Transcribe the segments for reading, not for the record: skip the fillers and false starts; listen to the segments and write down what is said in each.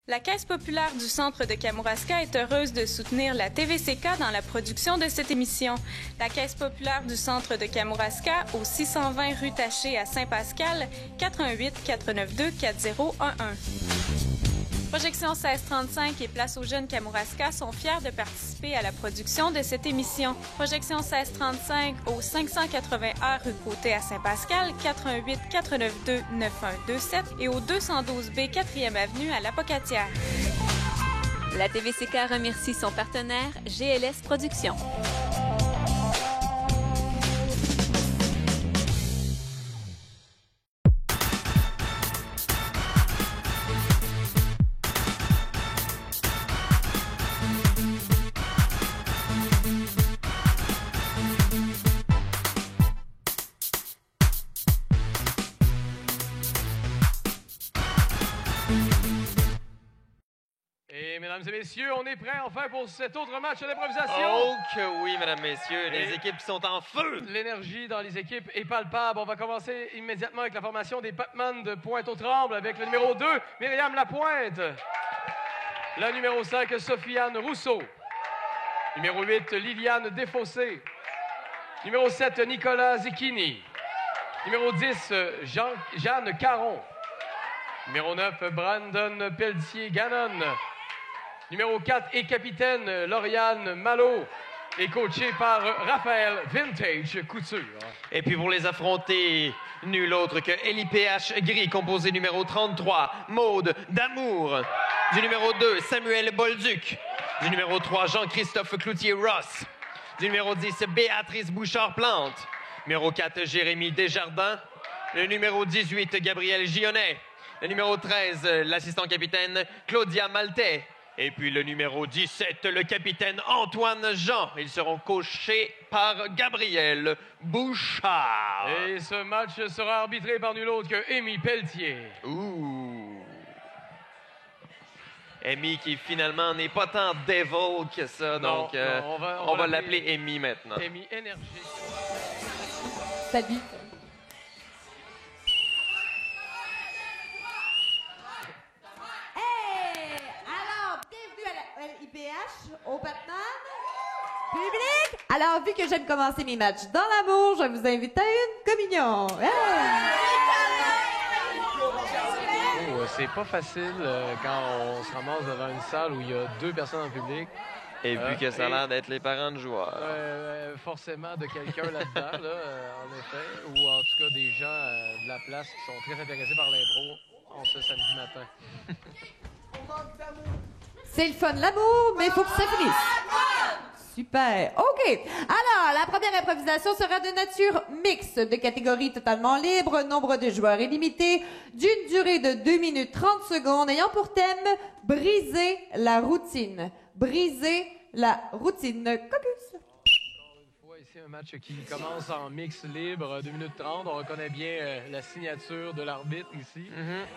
La Caisse populaire du centre de Kamouraska est heureuse de soutenir la TVCK dans la production de cette émission. La Caisse populaire du centre de Kamouraska, au 620 rue Taché à Saint-Pascal, 418-492-4011. Projection 1635 et Place aux jeunes Kamouraska sont fiers de participer à la production de cette émission. Projection 1635 au 580A rue Côté à Saint-Pascal, 418-492-9127 et au 212B 4e avenue à l'Apocatière. La TVCK remercie son partenaire GLS Productions. Mesdames et messieurs, on est prêts enfin pour cet autre match d'improvisation. Oh que oui, mesdames et messieurs, les équipes sont en feu. L'énergie dans les équipes est palpable. On va commencer immédiatement avec la formation des Patman de Pointe-aux-Trembles avec le numéro 2, Myriam Lapointe. La numéro 5, Sofiane Rousseau. Numéro 8, Liliane Desfossés. Numéro 7, Nicolas Zecchini. Numéro 10, Jeanne Caron. Numéro 9, Brandon Pelletier-Gannon. Numéro 4 et capitaine, Lauriane Malo, et coaché par Raphaël Vintage Couture. Et puis pour les affronter, nul autre que LIPH Gris, composé numéro 33, Maude d'Amour. Du numéro 2, Samuel Bolduc. Du numéro 3, Jean-Christophe Cloutier-Ross. Du numéro 10, Béatrice Bouchard-Plante. Numéro 4, Jérémy Desjardins. Le numéro 18, Gabriel Gionnet. Le numéro 13, l'assistant-capitaine Claudia Maltais. Et puis le numéro 17, le capitaine Antoine Jean. Ils seront coachés par Gabriel Bouchard. Et ce match sera arbitré par nul autre que Amy Pelletier. Ouh! Amy qui finalement n'est pas tant devil que ça, non, donc non, on va l'appeler Amy maintenant. Amy Énergie. Salut. Au Batman. Public! Alors, vu que j'aime commencer mes matchs dans l'amour, je vous invite à une communion. Oh, c'est pas facile quand on se ramasse devant une salle où il y a 2 personnes en public. Et vu que ça a l'air d'être les parents de joueurs. Forcément de quelqu'un là-dedans, là, en effet. Ou en tout cas des gens de la place qui sont très intéressés par l'impro en ce samedi matin. C'est le fun, l'amour, mais il faut que ça finisse. Super. OK. Alors, la première improvisation sera de nature mixte, de catégorie totalement libre, nombre de joueurs illimité, d'une durée de 2 minutes 30 secondes, ayant pour thème « Briser la routine ». Briser la routine. Caucus. Encore une fois, ici, un match qui commence en mix libre, 2 minutes 30. On reconnaît bien la signature de l'arbitre ici.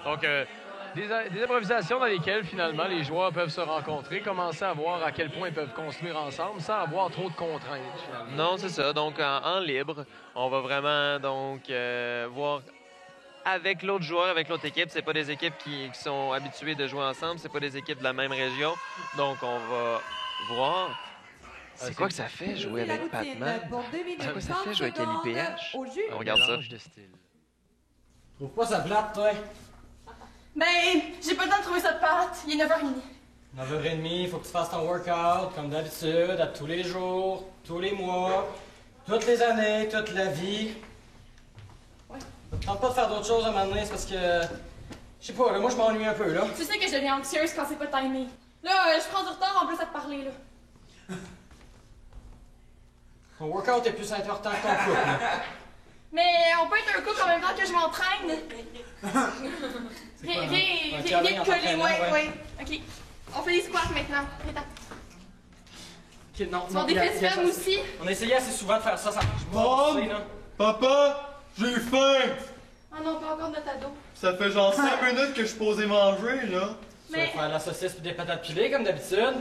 Donc, des improvisations dans lesquelles, finalement, les joueurs peuvent se rencontrer, commencer à voir à quel point ils peuvent construire ensemble sans avoir trop de contraintes, finalement. Non, c'est ça. Donc, en libre, on va vraiment donc voir avec l'autre joueur, avec l'autre équipe. C'est pas des équipes qui sont habituées de jouer ensemble. C'est pas des équipes de la même région. Donc, on va voir. C'est quoi que ça fait jouer avec Patman? C'est quoi ça fait jouer avec LIPH? On regarde ça. De style. Trouve pas ça plate, toi? Ben, j'ai pas le temps de trouver ça de pâte. Il est 9h30. 9h30, il faut que tu fasses ton workout, comme d'habitude, à tous les jours, tous les mois, toutes les années, toute la vie. Ouais. Ça te tente pas de faire d'autres choses à un moment donné, c'est parce que... Je sais pas, là, moi je m'ennuie un peu, là. Tu sais que je deviens anxieuse quand c'est pas timé. Là, je prends du retard en plus à te parler, là. Ton workout est plus important que ton couple, là. Mais on peut être un couple en même temps que je m'entraîne. Viens te coller, ouais. OK. On fait des squats maintenant. Attends. Ok, non, Tu vas des fesses fermes aussi. On a essayé assez souvent de faire ça, ça marche pas. Bon, tu sais, là. papa, j'ai faim. Ah non, pas encore de notre ado. Ça fait genre 5 minutes que je suis posé manger, là. Tu vas faire de la saucisse et des patates pilées, comme d'habitude.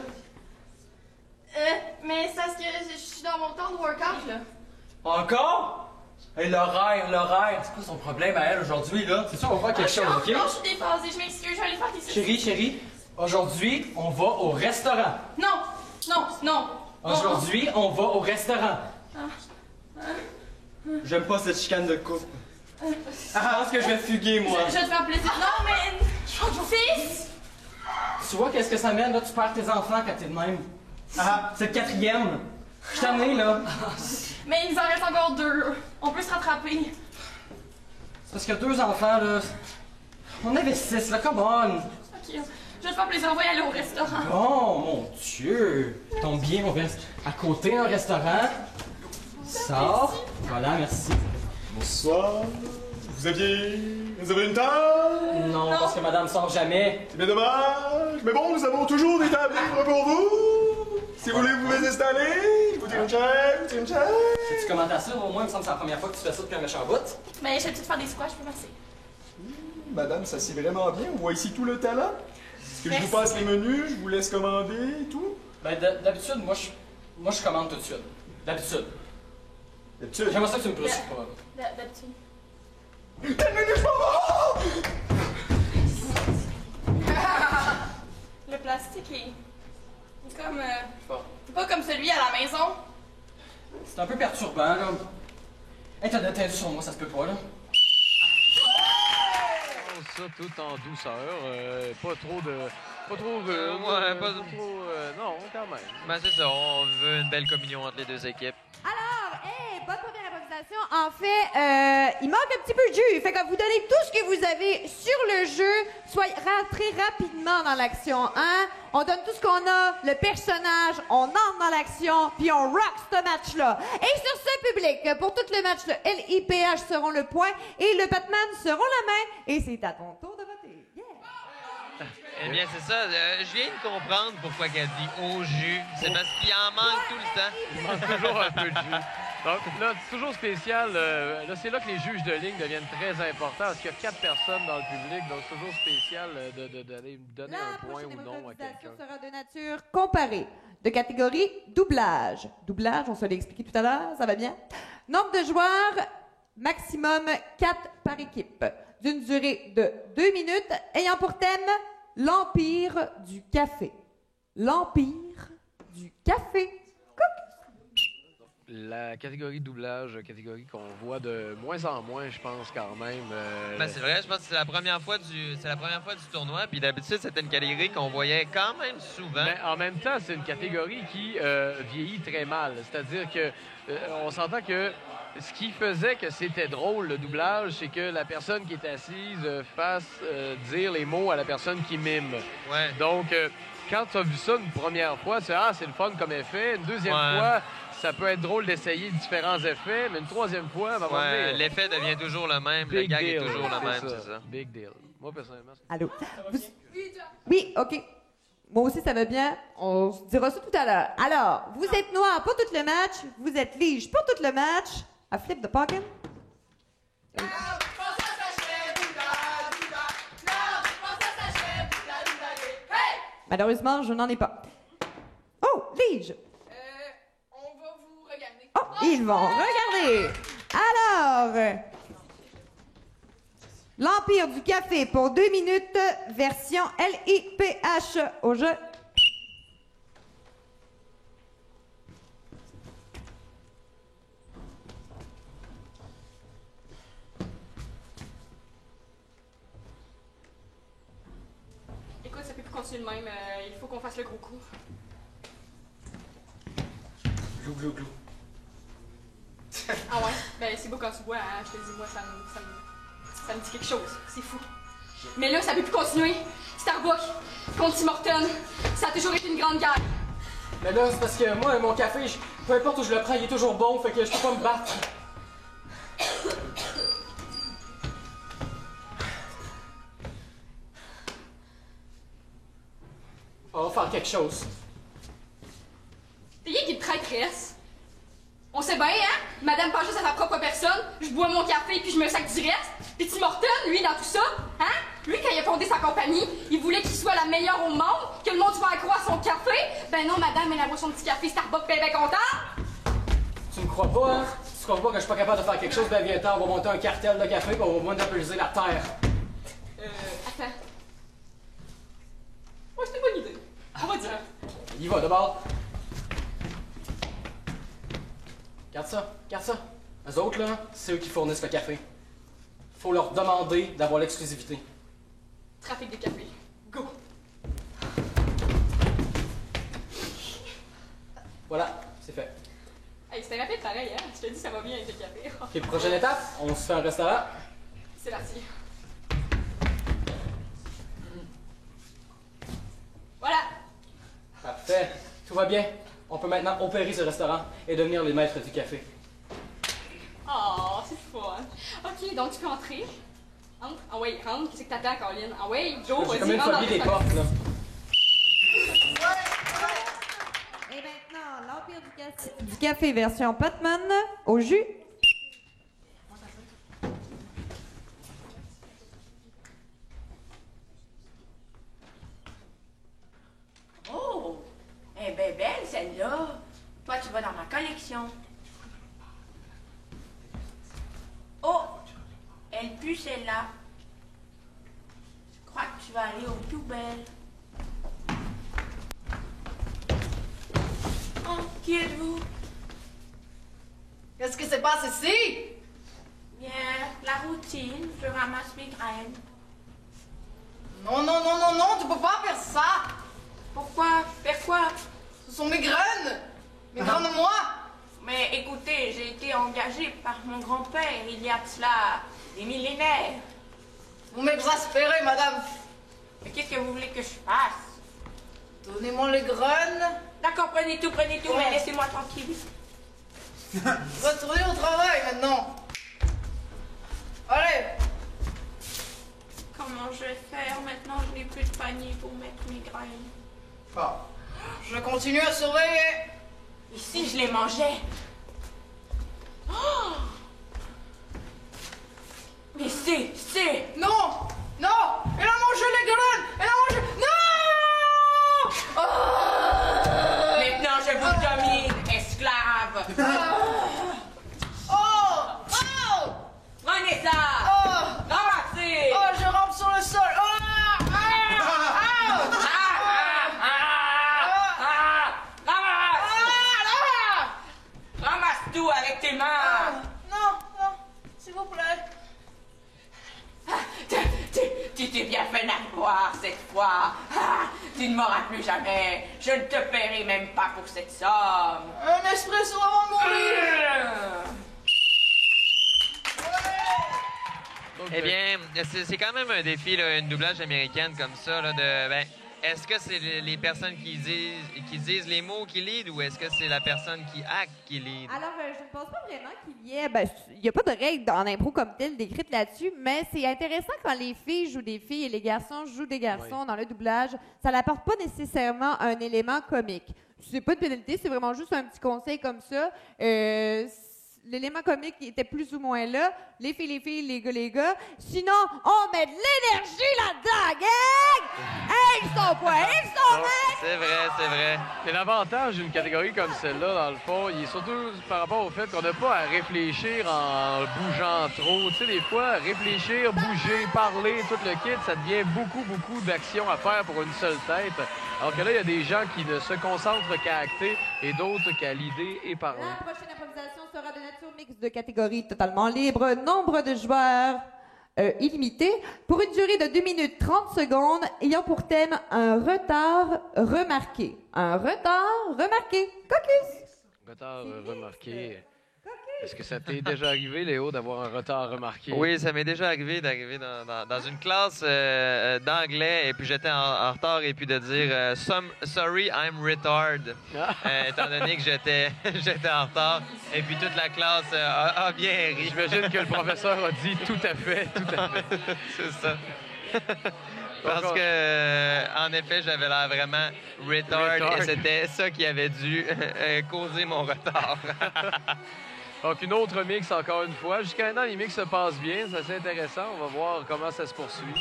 Mais c'est parce que je suis dans mon temps de workout, là. Encore? Hey, l'horaire, c'est quoi son problème à elle aujourd'hui, là? C'est sûr, on va faire quelque chose, OK? Non, je suis déphasée, je m'excuse, je vais aller faire tes saucisses. Chérie, Aujourd'hui, on va au restaurant. Non, non, non. Aujourd'hui, on va au restaurant. J'aime pas cette chicane de couple. Je pense que je vais fuguer, moi. Je vais te faire plaisir. Non, mais... Fils! Tu vois qu'est-ce que ça mène, là? Tu perds tes enfants quand t'es de même. C'est le 4e. Je t'en ai, là. Mais il nous en reste encore 2. On peut se rattraper. C'est parce que 2 enfants, là... On avait 6, là, come on. Ok, je vais te faire plaisir. On va y aller au restaurant. Oh, mon Dieu. Tombe bien, on reste à côté d'un restaurant. Sors. Voilà, merci. Bonsoir. Vous avez une table? Non, parce que madame sort jamais. C'est bien dommage. Mais bon, nous avons toujours des tables libres pour vous. Si vous voulez vous installer, vous tirez une chaise, vous tirez une chaise. Sais-tu comment t'as ça? Au moins, il me semble que c'est la première fois que tu fais ça depuis un méchant bout. Mais je vais te faire des squash, je peux passer. Madame, ça c'est vraiment bien. On voit ici tout le talent. Est-ce que je vous passe les menus, je vous laisse commander et tout? Ben, d'habitude, moi, je commande tout de suite. D'habitude. D'habitude? J'aimerais ça que tu me pousses pas. D'habitude. Quel menu je m'en vais? Le plastique est comme... pas comme celui à la maison. C'est un peu perturbant, là. Hey, t'as de la sur moi, ça se peut pas, là. Ça tout en douceur, pas trop de... Pas trop... ouais, pas trop... non, quand même. Ben c'est ça, on veut une belle communion entre les deux équipes. Alors, bonne première improvisation. En fait, il manque un petit peu de jus. Fait que vous donnez tout ce que vous avez sur le jeu. Soyez rentrez rapidement dans l'action, hein? On donne tout ce qu'on a, le personnage, on entre dans l'action, puis on rock ce match-là. Et sur ce public, pour tout le match, le LIPH seront le point et le Batman seront la main. Et c'est à ton tour de voter. Yeah! Eh bien, c'est ça. Je viens de comprendre pourquoi qu'elle dit au jus. C'est parce qu'il en manque tout le temps. Il manque toujours un peu de jus. Donc là, c'est toujours spécial. Là, c'est là que les juges de ligne deviennent très importants parce qu'il y a 4 personnes dans le public. Donc, c'est toujours spécial d'aller donner un point ou non à quelqu'un. La sera de nature comparée, de catégorie doublage. Doublage, on se l'a expliqué tout à l'heure, ça va bien? Nombre de joueurs, maximum 4 par équipe, d'une durée de 2 minutes, ayant pour thème l'Empire du café. L'Empire du café. La catégorie doublage, catégorie qu'on voit de moins en moins, je pense, quand même. Ben, c'est vrai, je pense que c'est la première fois du tournoi. Puis d'habitude, c'était une catégorie qu'on voyait quand même souvent. Mais en même temps, c'est une catégorie qui vieillit très mal. C'est-à-dire que on s'entend que ce qui faisait que c'était drôle, le doublage, c'est que la personne qui est assise fasse dire les mots à la personne qui mime. Ouais. Donc, quand tu as vu ça une première fois, tu sais, c'est le fun comme effet. Une deuxième fois, ça peut être drôle d'essayer différents effets, mais une troisième fois, l'effet devient toujours le même, le gag est toujours le même, c'est ça. Big deal. Moi, personnellement, Allô? Oui, OK. Moi aussi, ça va bien. On se dira ça tout à l'heure. Alors, vous êtes noir pour tout le match, vous êtes lige pour tout le match. À flip the pocket. Malheureusement, je n'en ai pas. Oh, lige! On va vous regarder. Oh, ils vont regarder. Alors, l'Empire du café pour 2 minutes, version LIPH au jeu. Écoute, ça peut plus continuer de même. Il faut qu'on fasse le gros coup. Glou, glou, glou. Ah ouais? Ben c'est beau quand tu vois, hein? Je te dis, moi, ça me dit quelque chose. C'est fou. Mais là, ça peut plus continuer. Starbucks contre Tim Hortons, ça a toujours été une grande guerre. Mais là, c'est parce que moi, mon café, peu importe où je le prends, il est toujours bon, fait que je peux pas me battre. On va faire quelque chose. T'es qui est traîtresse? On sait bien, hein? Madame pense juste à sa propre personne, je bois mon café puis je me sac du reste. Puis Tim Hortons, lui, dans tout ça, hein? Lui, quand il a fondé sa compagnie, il voulait qu'il soit la meilleure au monde, que le monde soit accro à son café. Ben non, madame, elle a son petit café Starbucks ben content. Tu me crois pas, hein? Tu crois pas que je suis pas capable de faire quelque chose? Ben viens-t'en, on va monter un cartel de café puis on va monopoliser la terre. Attends. Moi, je te Il va, d'abord. Garde ça, garde ça. Eux autres, là, c'est eux qui fournissent le café. Faut leur demander d'avoir l'exclusivité. Trafic de café. Go! Voilà, c'est fait. Hey, c'était rapide pareil, hein? Je te dis, ça va bien avec le café. OK, prochaine étape, on se fait un restaurant. C'est parti. Voilà! Parfait. Tout va bien. On peut maintenant opérer ce restaurant et devenir les maîtres du café. Oh, c'est fun. OK, donc tu peux entrer. Entre. Ah ouais, rentre. Qu'est-ce que t'attends, Caroline? Ah ouais, Joe, J'ai vas-y, comme une rentre dans phobie le des portes, là. Et maintenant, l'Empire du café version Patman au jus. Oh! Elle est bien belle, celle-là. Toi, tu vas dans ma collection. Oh! Elle pue, celle-là. Je crois que tu vas aller aux poubelles. Oh, qui êtes-vous? Qu'est-ce qui se passe ici? Bien, la routine. Je ramasse mes graines. Non, non, non, non, non, tu peux pas faire ça. Pourquoi? Faire quoi? Ce sont mes graines. Mes graines de moi. Mais écoutez, j'ai été engagée par mon grand-père il y a de cela des millénaires. Vous m'exaspérez, madame. Mais qu'est-ce que vous voulez que je fasse? Donnez-moi les graines. D'accord, prenez tout, mais laissez-moi tranquille. Retournez au travail maintenant. Allez. Comment je vais faire? Maintenant, je n'ai plus de panier pour mettre mes graines. Ah. Je continue à surveiller. Ici, je les mangeais. Oh! Mais c'est... Non! Non! Elle a mangé les graines! Elle a mangé... Non! Oh! Maintenant, je vous domine, esclave. Oh! Oh! Prenez ça! Oh! Ramassez! Oh, je rampe sur le sol! Oh! Ramasse tout avec tes mains! Non, non, s'il vous plaît. Tu t'es bien fait avoir cette fois. Tu ne m'auras plus jamais. Je ne te paierai même pas pour cette somme. Un espresso avant de mourir. Eh bien, c'est quand même un défi, là, une doublage américaine comme ça, là, de... Ben, est-ce que c'est les personnes qui disent les mots qui lead ou est-ce que c'est la personne qui acte qui lead? Alors, je ne pense pas vraiment qu'il y ait... il n'y a pas de règles en impro comme telle décrites là-dessus, mais c'est intéressant quand les filles jouent des filles et les garçons jouent des garçons dans le doublage. Ça n'apporte pas nécessairement un élément comique. C'est pas de pénalité, c'est vraiment juste un petit conseil comme ça. L'élément comique était plus ou moins là. Les filles, les gars. Sinon, on met de l'énergie là-dedans, gang! Hey, ils sont quoi? Ils sont maîtres! C'est vrai. Mais l'avantage d'une catégorie comme celle-là, dans le fond, il est surtout par rapport au fait qu'on n'a pas à réfléchir en bougeant trop. Tu sais, des fois, réfléchir, bouger, parler, tout le kit, ça devient beaucoup d'actions à faire pour une seule tête. Alors que là, il y a des gens qui ne se concentrent qu'à acter et d'autres qu'à l'idée et parler. La prochaine improvisation sera de nature mixte de catégorie totalement libre, nombre de joueurs illimité, pour une durée de 2 minutes 30 secondes, ayant pour thème un retard remarqué. Un retard remarqué. Caucus! Retard remarqué. Est-ce que ça t'est déjà arrivé, Léo, d'avoir un retard remarqué? Oui, ça m'est déjà arrivé d'arriver dans une classe d'anglais et puis j'étais en retard et puis de dire sorry, I'm retard. Étant donné que j'étais en retard et puis toute la classe a bien ri. J'imagine que le professeur a dit tout à fait. C'est ça. Parce que, en effet, j'avais l'air vraiment retard et c'était ça qui avait dû causer mon retard. Donc, une autre mix, encore une fois. Jusqu'à maintenant, les mix se passent bien. C'est assez intéressant. On va voir comment ça se poursuit.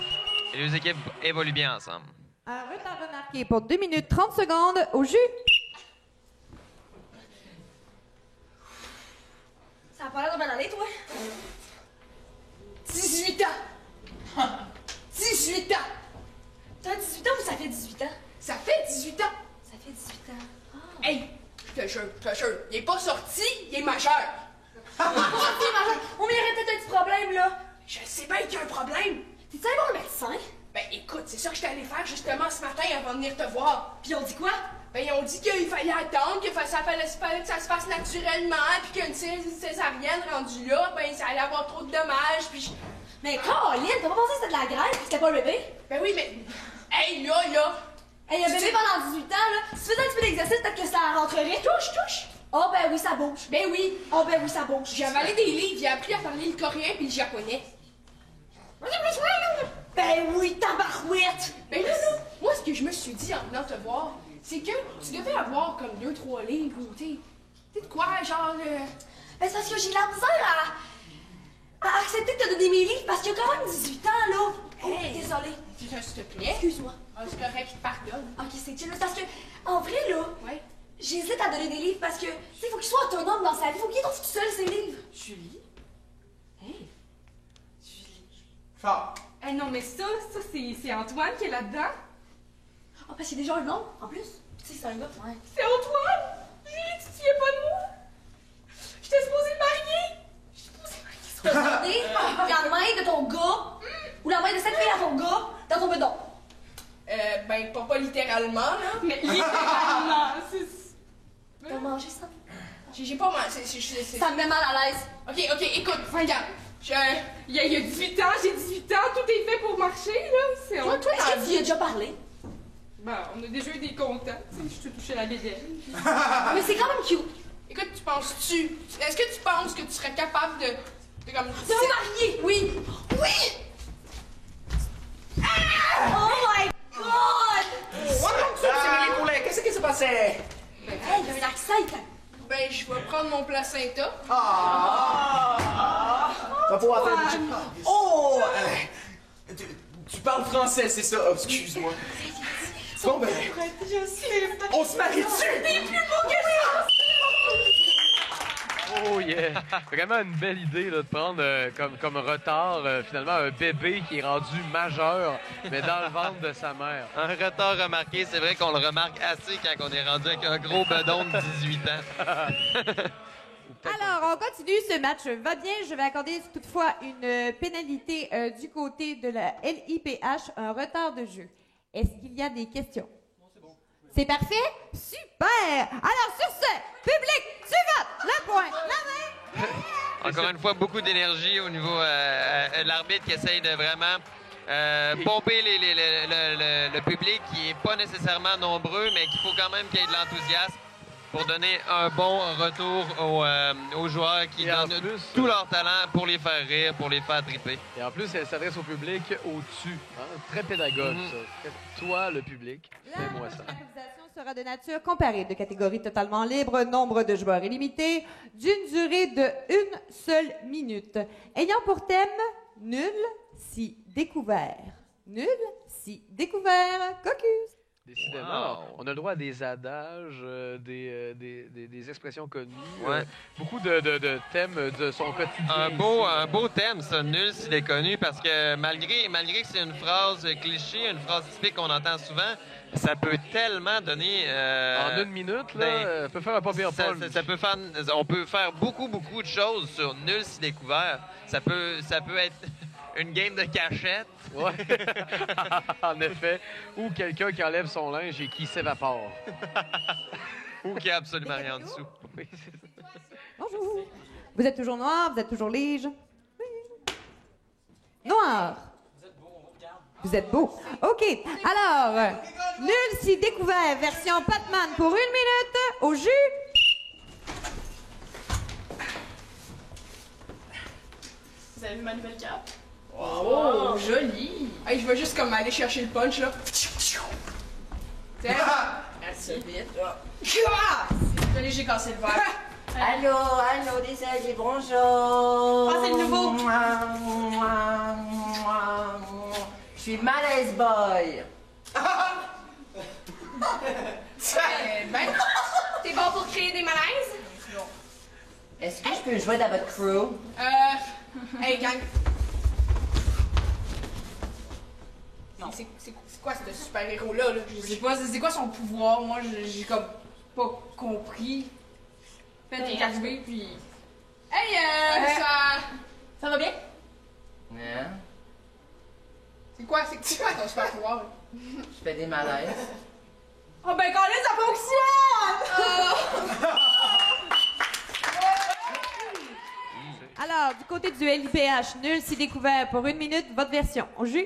Et les équipes évoluent bien ensemble. Un retard remarqué pour 2 minutes 30 secondes au jus. Ça a pas l'air de bien aller, toi? 18 ans! 18 ans! T'as 18 ans ou ça fait 18 ans? Ça fait 18 ans! Ça fait 18 ans. Tusher. Il est pas sorti, il est majeur. On mérite peut-être un petit problème, là. Je sais bien qu'il y a un problème. T'es-tu allé voir le médecin? Ben écoute, c'est ça que j'étais allé faire justement ce matin avant de venir te voir. Puis on dit quoi? Ben ils ont dit qu'il fallait attendre, que ça se fasse naturellement, puis qu'une césarienne rendue là, ben ça allait avoir trop de dommages, puis Mais Caroline, t'as pas pensé que c'était de la grève pis c'était pas le bébé? Ben oui, mais... Hey, là! Hey, un bébé pendant 18 ans, là, si tu faisais un petit peu d'exercice, peut-être que ça rentrerait. Touche! Oh, ben oui, ça bouge. Ben oui! Oh, ben oui, ça bouge. J'ai avalé des livres, j'ai appris à parler le coréen puis le japonais. Ben oui, tabarouette! Ben là, moi, ce que je me suis dit en venant te voir, c'est que tu devais avoir comme 2-3 livres ou, tu sais de quoi, genre... Ben, c'est parce que j'ai de la misère à accepter de te donner mes livres parce qu'il y a quand même 18 ans, là. Oh, Hey. désolée. S'il te plaît. Excuse-moi. Ah, c'est correct, je te pardonne. Ok, c'est chill, mais c'est parce que, en vrai, là, Ouais. j'hésite à donner des livres parce que, tu sais, faut qu'il soit autonome dans sa vie, faut qu'il trouve tout seul ses livres. Julie? Hey! Fort. Eh non, mais ça c'est Antoine qui est là-dedans. Ah, parce qu'il y a déjà un nom, en plus. Tu sais, c'est un gars. Ouais. C'est Antoine! Julie, tu te souviens pas de moi? J'étais supposée me marier! Tu peux donner la main de ton gars ou la main de cette fille à ton gars dans ton bedon. Ben, pas littéralement, là. Mais littéralement, c'est... T'as mangé ça? J'ai pas mal, c'est... Ça me met mal à l'aise. Ok, écoute, regarde. Il y a 18 ans, j'ai 18 ans, tout est fait pour marcher, là. C'est Toi, Est-ce que tu y as déjà parlé? Ben, on a déjà eu des contacts, tu sais, je te touchais la bédaine. Mais c'est quand même cute. Écoute, est-ce que tu penses que tu serais capable de comme... De vous marier? Oui! Oui! Oh my god! Qu'est-ce qui s'est passé? Hey, il y a un accent, Ben, je vais prendre mon placenta. Va pouvoir faire du... Oh! Tu parles français, c'est ça? Oh, excuse-moi. Bon, ben... On se marie dessus! T'es plus beau que ça! Oh yeah! Vraiment une belle idée là, de prendre comme retard finalement un bébé qui est rendu majeur, mais dans le ventre de sa mère. Un retard remarqué, c'est vrai qu'on le remarque assez quand on est rendu avec un gros bedon de 18 ans. Alors, on continue. Ce match va bien. Je vais accorder toutefois une pénalité du côté de la LIPH, un retard de jeu. Est-ce qu'il y a des questions? Non, c'est bon. C'est parfait? Super! Alors, sur ce, public, tu votes! Le point, la main! Encore une fois, beaucoup d'énergie au niveau l'arbitre qui essaye de vraiment pomper le public qui est pas nécessairement nombreux, mais qu'il faut quand même qu'il y ait de l'enthousiasme pour donner un bon retour aux joueurs qui donnent tout leur talent pour les faire rire, pour les faire triper. Et en plus, elle s'adresse au public au-dessus. Hein? Très pédagogue, ça. Toi, le public, fais-moi ça. L'improvisation sera de nature comparée, de catégorie totalement libre, nombre de joueurs illimité, d'une durée de 1 seule minute, ayant pour thème nul si découvert. Nul si découvert. Caucus. Décidément, on a le droit à des adages, des expressions connues, Ouais. beaucoup de thèmes de son quotidien. Un beau thème, ça, nul s'il est connu, parce que malgré que c'est une phrase cliché, une phrase typique qu'on entend souvent, ça peut tellement donner... en 1 minute, là, ça peut faire un pas pire Paul. On peut faire beaucoup de choses sur nul si découvert. Ça peut être une game de cachette. Ouais. En effet. Ou quelqu'un qui enlève son linge et qui s'évapore. Ou qui a absolument rien en dessous. Oui, c'est ça. Bonjour. Vous êtes toujours noir, vous êtes toujours lige. Oui. Noir. Vous êtes beau. OK. Alors, nul si découvert, version Patman pour 1 minute. Au jus. Vous avez vu ma nouvelle cape? Oh, joli! Hey, je vais juste comme aller chercher le punch, là. Tiens! Merci. Vite, là. Désolé, j'ai cassé le verre. Allô, désolé, bonjour. Ah, c'est le nouveau. Je suis malaise boy. Ben, t'es bon pour créer des malaises? Est-ce que je peux jouer dans votre crew? Hey, gang. Non. C'est quoi ce super-héros-là? Là? Je sais pas, c'est quoi son pouvoir? Moi, j'ai comme pas compris. Fait t'es arrivé, puis... Hey, ça va bien? Hein? C'est quoi? C'est que tu fais ton super pouvoir? Je fais des malaises. Oh ben quand ça fonctionne! Alors, du côté du LIPH, nul si découvert pour 1 minute, votre version. On joue?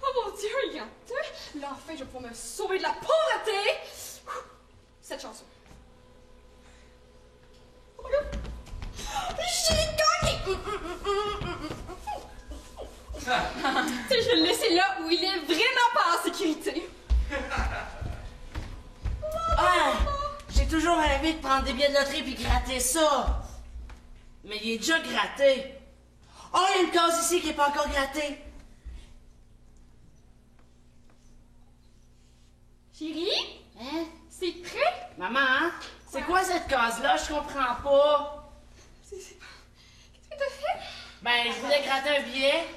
Oh mon Dieu, il y a deux! Là, enfin, je vais pouvoir me sauver de la pauvreté! Cette chanson. Oh là! J'ai gagné! Tu sais, je vais le laisser là où il est vraiment pas en sécurité. Ah! J'ai toujours rêvé de prendre des billets de loterie puis gratter ça! Mais il est déjà gratté! Oh, il y a une case ici qui est pas encore grattée! Chérie? Hein? C'est prêt? Maman, c'est quoi cette case-là? Je comprends pas! Qu'est-ce que t'as fait? Ben, je voulais gratter un billet.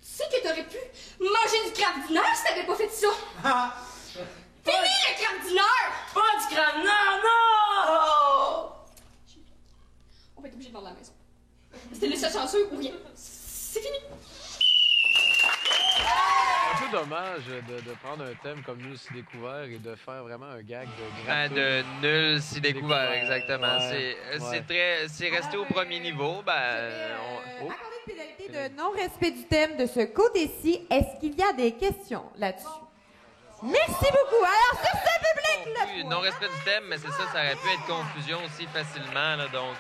Tu sais que t'aurais pu manger du crabe dîner si t'avais pas fait ça! Fini le crabe dîner! Pas du crabe, non, non! On va être obligé de vendre la maison. C'était le seul chanceux ou rien. C'est fini! Un peu dommage de prendre un thème comme Nul si découvert et de faire vraiment un gag de gratteux. De Nul si découvert, exactement. Ouais, C'est resté au premier niveau. Accorder une pénalité de non-respect du thème de ce côté-ci. Est-ce qu'il y a des questions là-dessus? Merci beaucoup. Alors, sur ce public, le Non-respect du thème, mais c'est ça, ça aurait pu être confusion aussi facilement. Là, donc,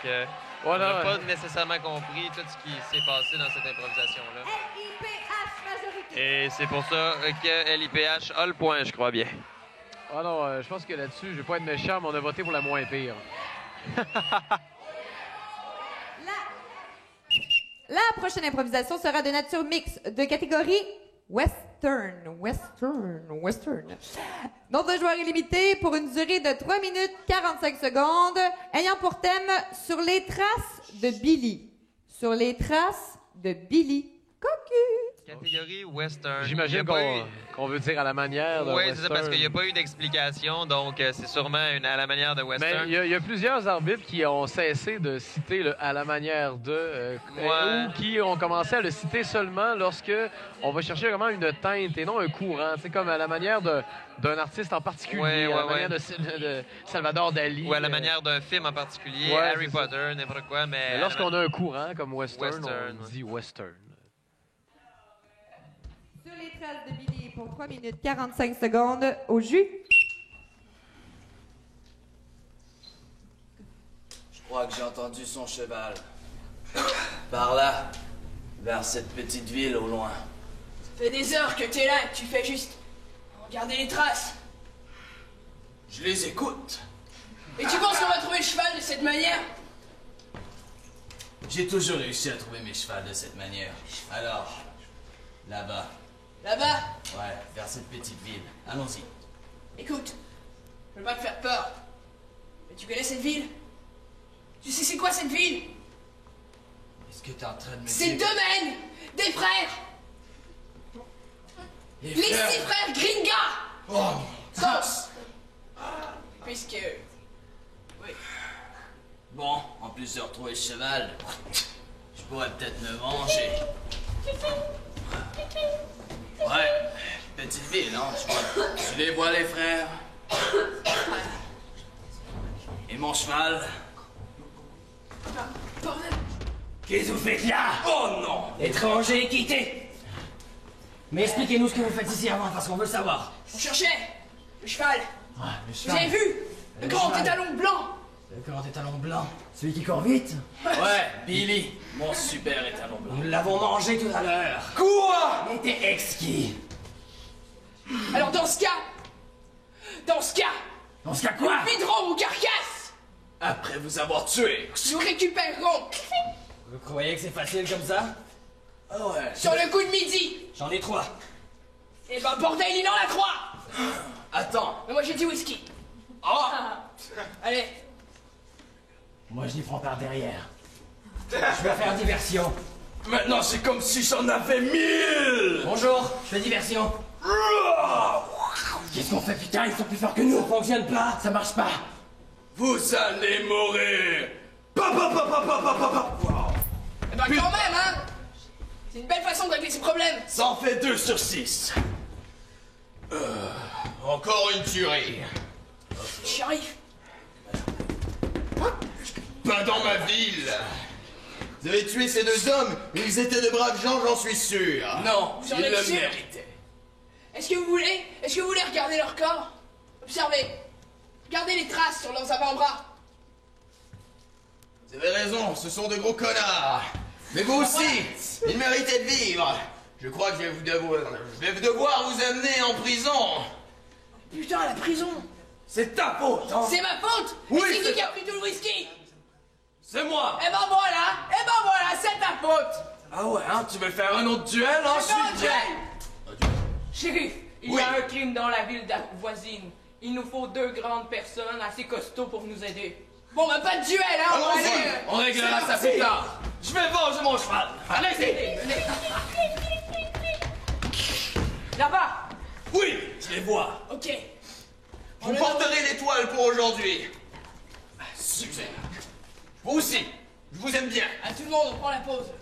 on n'a pas nécessairement compris tout ce qui s'est passé dans cette improvisation-là. LIPH majorité. Et c'est pour ça que LIPH a le point, je crois bien. Ah non, je pense que là-dessus, je vais pas être méchant, mais on a voté pour la moins pire. La prochaine improvisation sera de nature mixte, de catégorie Western. Nombre de joueurs illimité pour une durée de 3 minutes 45 secondes, ayant pour thème Sur les traces de Billy. Sur les traces de Billy. Cocu! Catégorie western. J'imagine qu'on veut dire à la manière de Oui, western. c'est ça, parce qu'il n'y a pas eu d'explication, donc c'est sûrement à la manière de western. Mais il y a plusieurs arbitres qui ont cessé de citer le à la manière de, ou qui ont commencé à le citer seulement lorsque on va chercher vraiment une teinte et non un courant. C'est comme à la manière d'un artiste en particulier, à la manière de Salvador Dali. Ou à la manière d'un film en particulier, Harry Potter, n'importe quoi. Mais lorsqu'on a un courant comme western, on dit western. Sur les traces de Billy pour 3 minutes 45 secondes, au jus. Je crois que j'ai entendu son cheval. Par là, vers cette petite ville au loin. Ça fait des heures que t'es là et que tu fais juste regarder les traces. Je les écoute. Et tu penses qu'on va trouver le cheval de cette manière? J'ai toujours réussi à trouver mes chevals de cette manière. Alors, là-bas. Là-bas? Ouais, vers cette petite ville. Allons-y. Écoute, je veux pas te faire peur. Mais tu connais cette ville? Tu sais c'est quoi cette ville? Est-ce que t'es en train de me C'est le dire... domaine des frères! Les 6 frères Gringa! Oh! Sauce! Puisque... Oui. Bon, en plus de retrouver le cheval, je pourrais peut-être me venger. Ouais, petite ville, hein, je crois. Tu les vois, les frères? Et mon cheval? Bordel! Qu'est-ce que vous faites là? Oh non! Étranger, quittez! Mais expliquez-nous ce que vous faites ici avant, parce qu'on veut savoir. On cherchait le cheval. Ah, le Vous cheval. avez vu? Le grand cheval. étalon blanc. Le grand étalon blanc. Celui qui court vite? Ouais, Billy, mon super étalon blanc. Nous l'avons mangé tout à l'heure. Quoi? Il était exquis. Alors dans ce cas, Dans ce cas quoi? nous viderons vos carcasses. Après vous avoir tué. Nous récupérerons Vous croyez que c'est facile comme ça? Ah ouais. sur le coup de midi. J'en ai 3. Et ben bordel, il en a 3. Attends. Mais moi j'ai dit whisky. Oh! Allez. Moi, je l'y prends par derrière. Je vais faire diversion. Maintenant, c'est comme si j'en avais 1000! Bonjour, je fais diversion. Qu'est-ce qu'on fait, putain? Ils sont plus forts que nous. Ça fonctionne pas. Ça marche pas. Vous allez mourir! Wow. Eh ben quand même, hein! C'est une belle façon de régler ses problèmes! Ça en fait 2 sur 6. Encore une tuerie. J'y arrive. Pas dans ma ville. Vous avez tué ces 2 hommes, ils étaient de braves gens, j'en suis sûr. Non, Vous en ils êtes le sûr? méritaient. Est-ce que vous voulez regarder leur corps? Observez. Regardez les traces sur leurs avant-bras. Vous avez raison, ce sont de gros connards. Mais vous aussi, ils méritaient de vivre. Je crois que je vais devoir vous amener en prison. Putain, la prison! C'est ta faute, hein? C'est ma faute! Oui, Mais c'est c'est qui qui a pris tout le whisky? C'est moi. Eh ben voilà, c'est ta faute! Ah ouais, hein, tu veux faire un autre duel, hein? C'est pas un duel! Shérif, il y a un crime dans la ville voisine. Il nous faut 2 grandes personnes assez costauds pour nous aider. Bon, bah pas de duel, hein! Allons-y, on réglera ça plus tard. Je vais venger mon cheval. Allez, là-bas! Oui, je les vois. Ok. Vous porterez l'étoile pour aujourd'hui. Super. Vous aussi, je vous aime bien. À tout le monde, on prend la pause.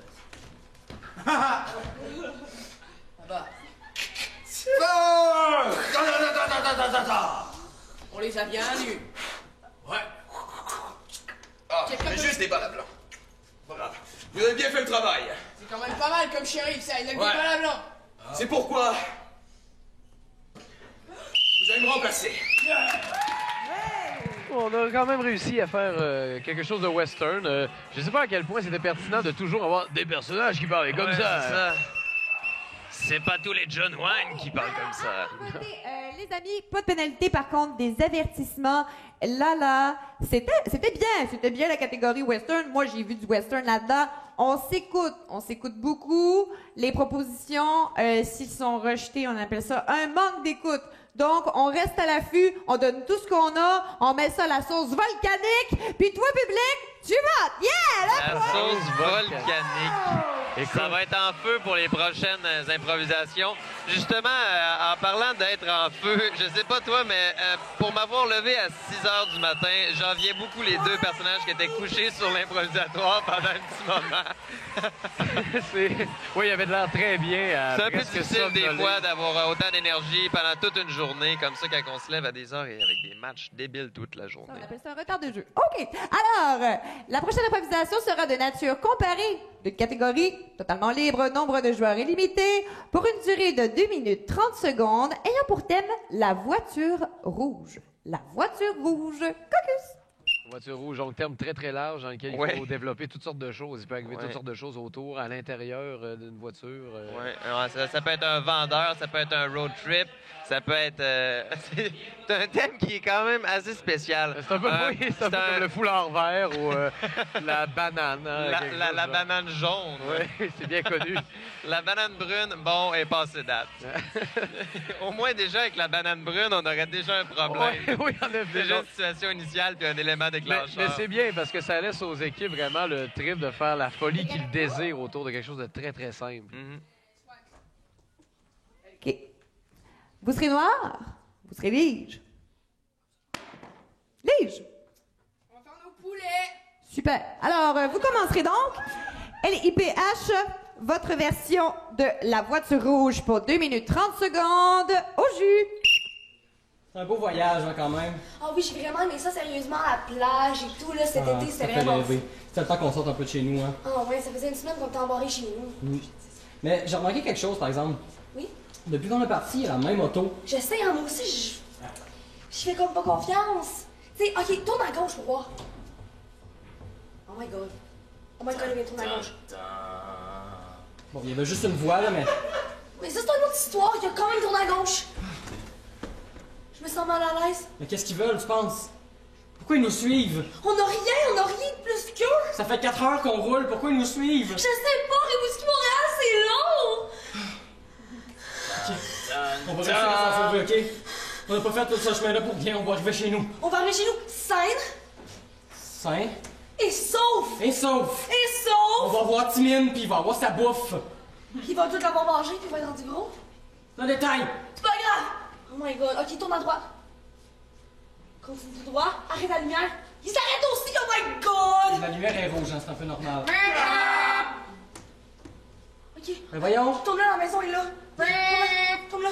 Là-bas. On les a bien lus. Ouais. Ah, mais juste des balles à blanc. Pas grave. Vous avez bien fait le travail. C'est quand même pas mal comme shérif, ça, il a mis Ouais. pas la blanc. C'est pourquoi vous allez me remplacer. On a quand même réussi à faire quelque chose de western. Je sais pas à quel point c'était pertinent de toujours avoir des personnages qui parlaient comme ça. C'est pas tous les John Wayne qui parlent comme ça. Écoutez, les amis, pas de pénalité, par contre, des avertissements. Là, c'était bien la catégorie western. Moi, j'ai vu du western là-dedans. On s'écoute beaucoup. Les propositions, s'ils sont rejetées, on appelle ça un manque d'écoute. Donc, on reste à l'affût, on donne tout ce qu'on a, on met ça à la sauce volcanique, puis toi, public, tu votes! Yeah! La sauce volcanique. Ça va être en feu pour les prochaines improvisations. Justement, en parlant d'être en feu, je sais pas toi, mais pour m'avoir levé à 6 heures du matin, j'enviais beaucoup les 2 personnages qui étaient couchés sur l'improvisatoire pendant un petit moment. Oui, il avait de l'air très bien. C'est un peu difficile des fois d'avoir autant d'énergie pendant toute une journée, comme ça, quand on se lève à des heures et avec des matchs débiles toute la journée. On appelle ça un retard de jeu. OK. Alors, la prochaine improvisation sera de nature comparée, de catégorie totalement libre, nombre de joueurs illimité, pour une durée de 2 minutes 30 secondes, ayant pour thème la voiture rouge. La voiture rouge. Caucus. Voiture rouge, donc terme très très large dans lequel il faut développer toutes sortes de choses. Il peut arriver toutes sortes de choses autour, à l'intérieur d'une voiture. Ça peut être un vendeur, ça peut être un road trip, ça peut être... c'est un thème qui est quand même assez spécial. C'est un peu, c'est un peu comme le foulard vert ou la banane. La banane jaune. Oui, c'est bien connu. La banane brune, bon, est passée date. Au moins, déjà, avec la banane brune, on aurait déjà un problème. Oui, en effet. Déjà une situation initiale puis un élément déclencheur. Mais c'est bien parce que ça laisse aux équipes vraiment le trip de faire la folie qu'ils désirent autour de quelque chose de très, très simple. OK. Vous serez noir, vous serez lige. Lige. On va faire nos poulets. Super. Alors, vous commencerez donc. LIPH, votre version de la voiture rouge pour 2 minutes 30 secondes. Au jus. C'est un beau voyage, hein, quand même. Ah oui, j'ai vraiment aimé ça, sérieusement, la plage et tout, là, cet été, c'était ça fait vraiment... rêver. C'était le temps qu'on sorte un peu de chez nous, hein. Ah ouais, ça faisait une semaine qu'on était embarrés chez nous. Mais j'ai remarqué quelque chose, par exemple. Oui? Depuis qu'on est parti, il y a la même auto. Je sais, hein, moi aussi, je fais comme pas confiance. Tu sais, ok, tourne à gauche pour voir. Oh my god. Oh my god, il vient de tourner à gauche. Bon, il y avait juste une voie, là, mais... Mais ça, c'est une autre histoire, il a quand même tourné à gauche. Je me sens mal à l'aise. Mais qu'est-ce qu'ils veulent, tu penses? Pourquoi ils nous suivent? On n'a rien de plus qu'eux. Ça fait 4 heures qu'on roule, pourquoi ils nous suivent? Je sais pas, Rimouski Montréal, c'est long. On va réussir à s'en sauver, ok? On n'a pas fait tout ce chemin-là pour rien, on va arriver chez nous. On va arriver chez nous saine Sain? et sauf. Et sauf! Et sauf. On va voir Timine, puis il va avoir sa bouffe. Il va tout l'avoir mangé, puis il va être rendu gros. C'est un détail! C'est pas grave. Oh my god, ok, tourne à droite. Continue tout droit, arrête la lumière. Il s'arrête aussi, oh my god! La lumière est rouge, hein, c'est un peu normal. Ok. Mais voyons. Tourne là, la maison est là. Tourne là.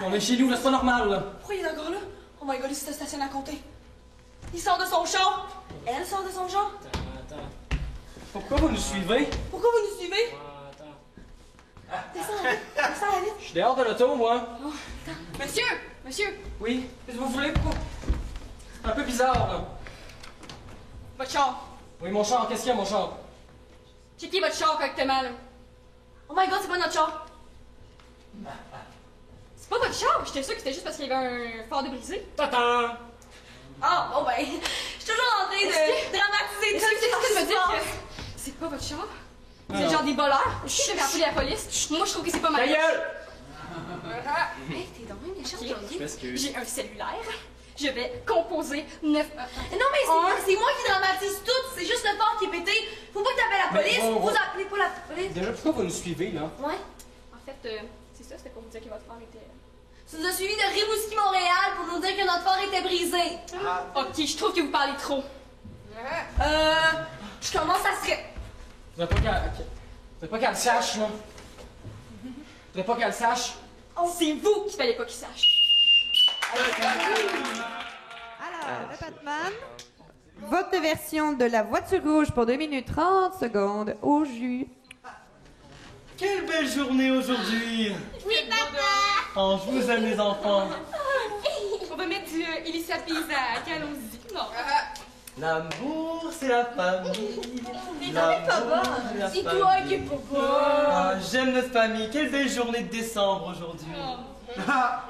On est chez nous, là, c'est pas normal, là. Pourquoi il est encore là? Oh my god, il se stationne à côté. Il sort de son char. Elle sort de son char. Attends. Pourquoi vous nous suivez? Pourquoi vous nous suivez? Descends, descends, vite. Je suis dehors de l'auto, moi. Oh, Monsieur! Monsieur! Oui? Qu'est-ce que vous voulez? Pourquoi? Un peu bizarre, là. Votre char! Oui, mon char, qu'est-ce qu'il y a, mon char? Checkez votre char correctement, là. Oh my god, c'est pas notre char. C'est pas votre char! J'étais sûre que c'était juste parce qu'il y avait un phare de brisé. Tata! Ah, bon ben, je suis toujours en train de dramatiser tout Est-ce que tu me dire ça. que c'est pas votre char? Vous Non. êtes genre des voleurs? Je vais appeler la police. Moi, je trouve que c'est pas ma Ta gueule. gueule! Hey, t'es dans même méchant aujourd'hui. Je m'excuse. J'ai un cellulaire. Je vais composer 9... Non mais c'est moi qui dramatise tout, c'est juste le phare qui est pété. Faut pas que t'appelles la Mais police, bon, vous bon. appelez pas la police. Déjà, pourquoi vous nous suivez, là? Ouais. En fait, c'est ça, c'était pour vous dire que votre phare était... Tu nous as suivis de Rimouski, Montréal pour nous dire que notre phare était brisé. Ok, je trouve que vous parlez trop. Je commence à se... Faudrait pas qu'elle le sache, là. Faudrait pas qu'elle le sache. C'est vous qui fallait pas qu'il sache. Alors, le Batman. Votre version de la voiture rouge pour 2 minutes 30 secondes au jus. Quelle belle journée aujourd'hui! Oui, papa! Oh, je vous aime les enfants! On va mettre du Elisa Pizza. Allons-y. Non. L'amour, c'est la famille! papa. C'est toi qui es papa! Ah, j'aime notre famille! Quelle belle journée de décembre aujourd'hui! Ah.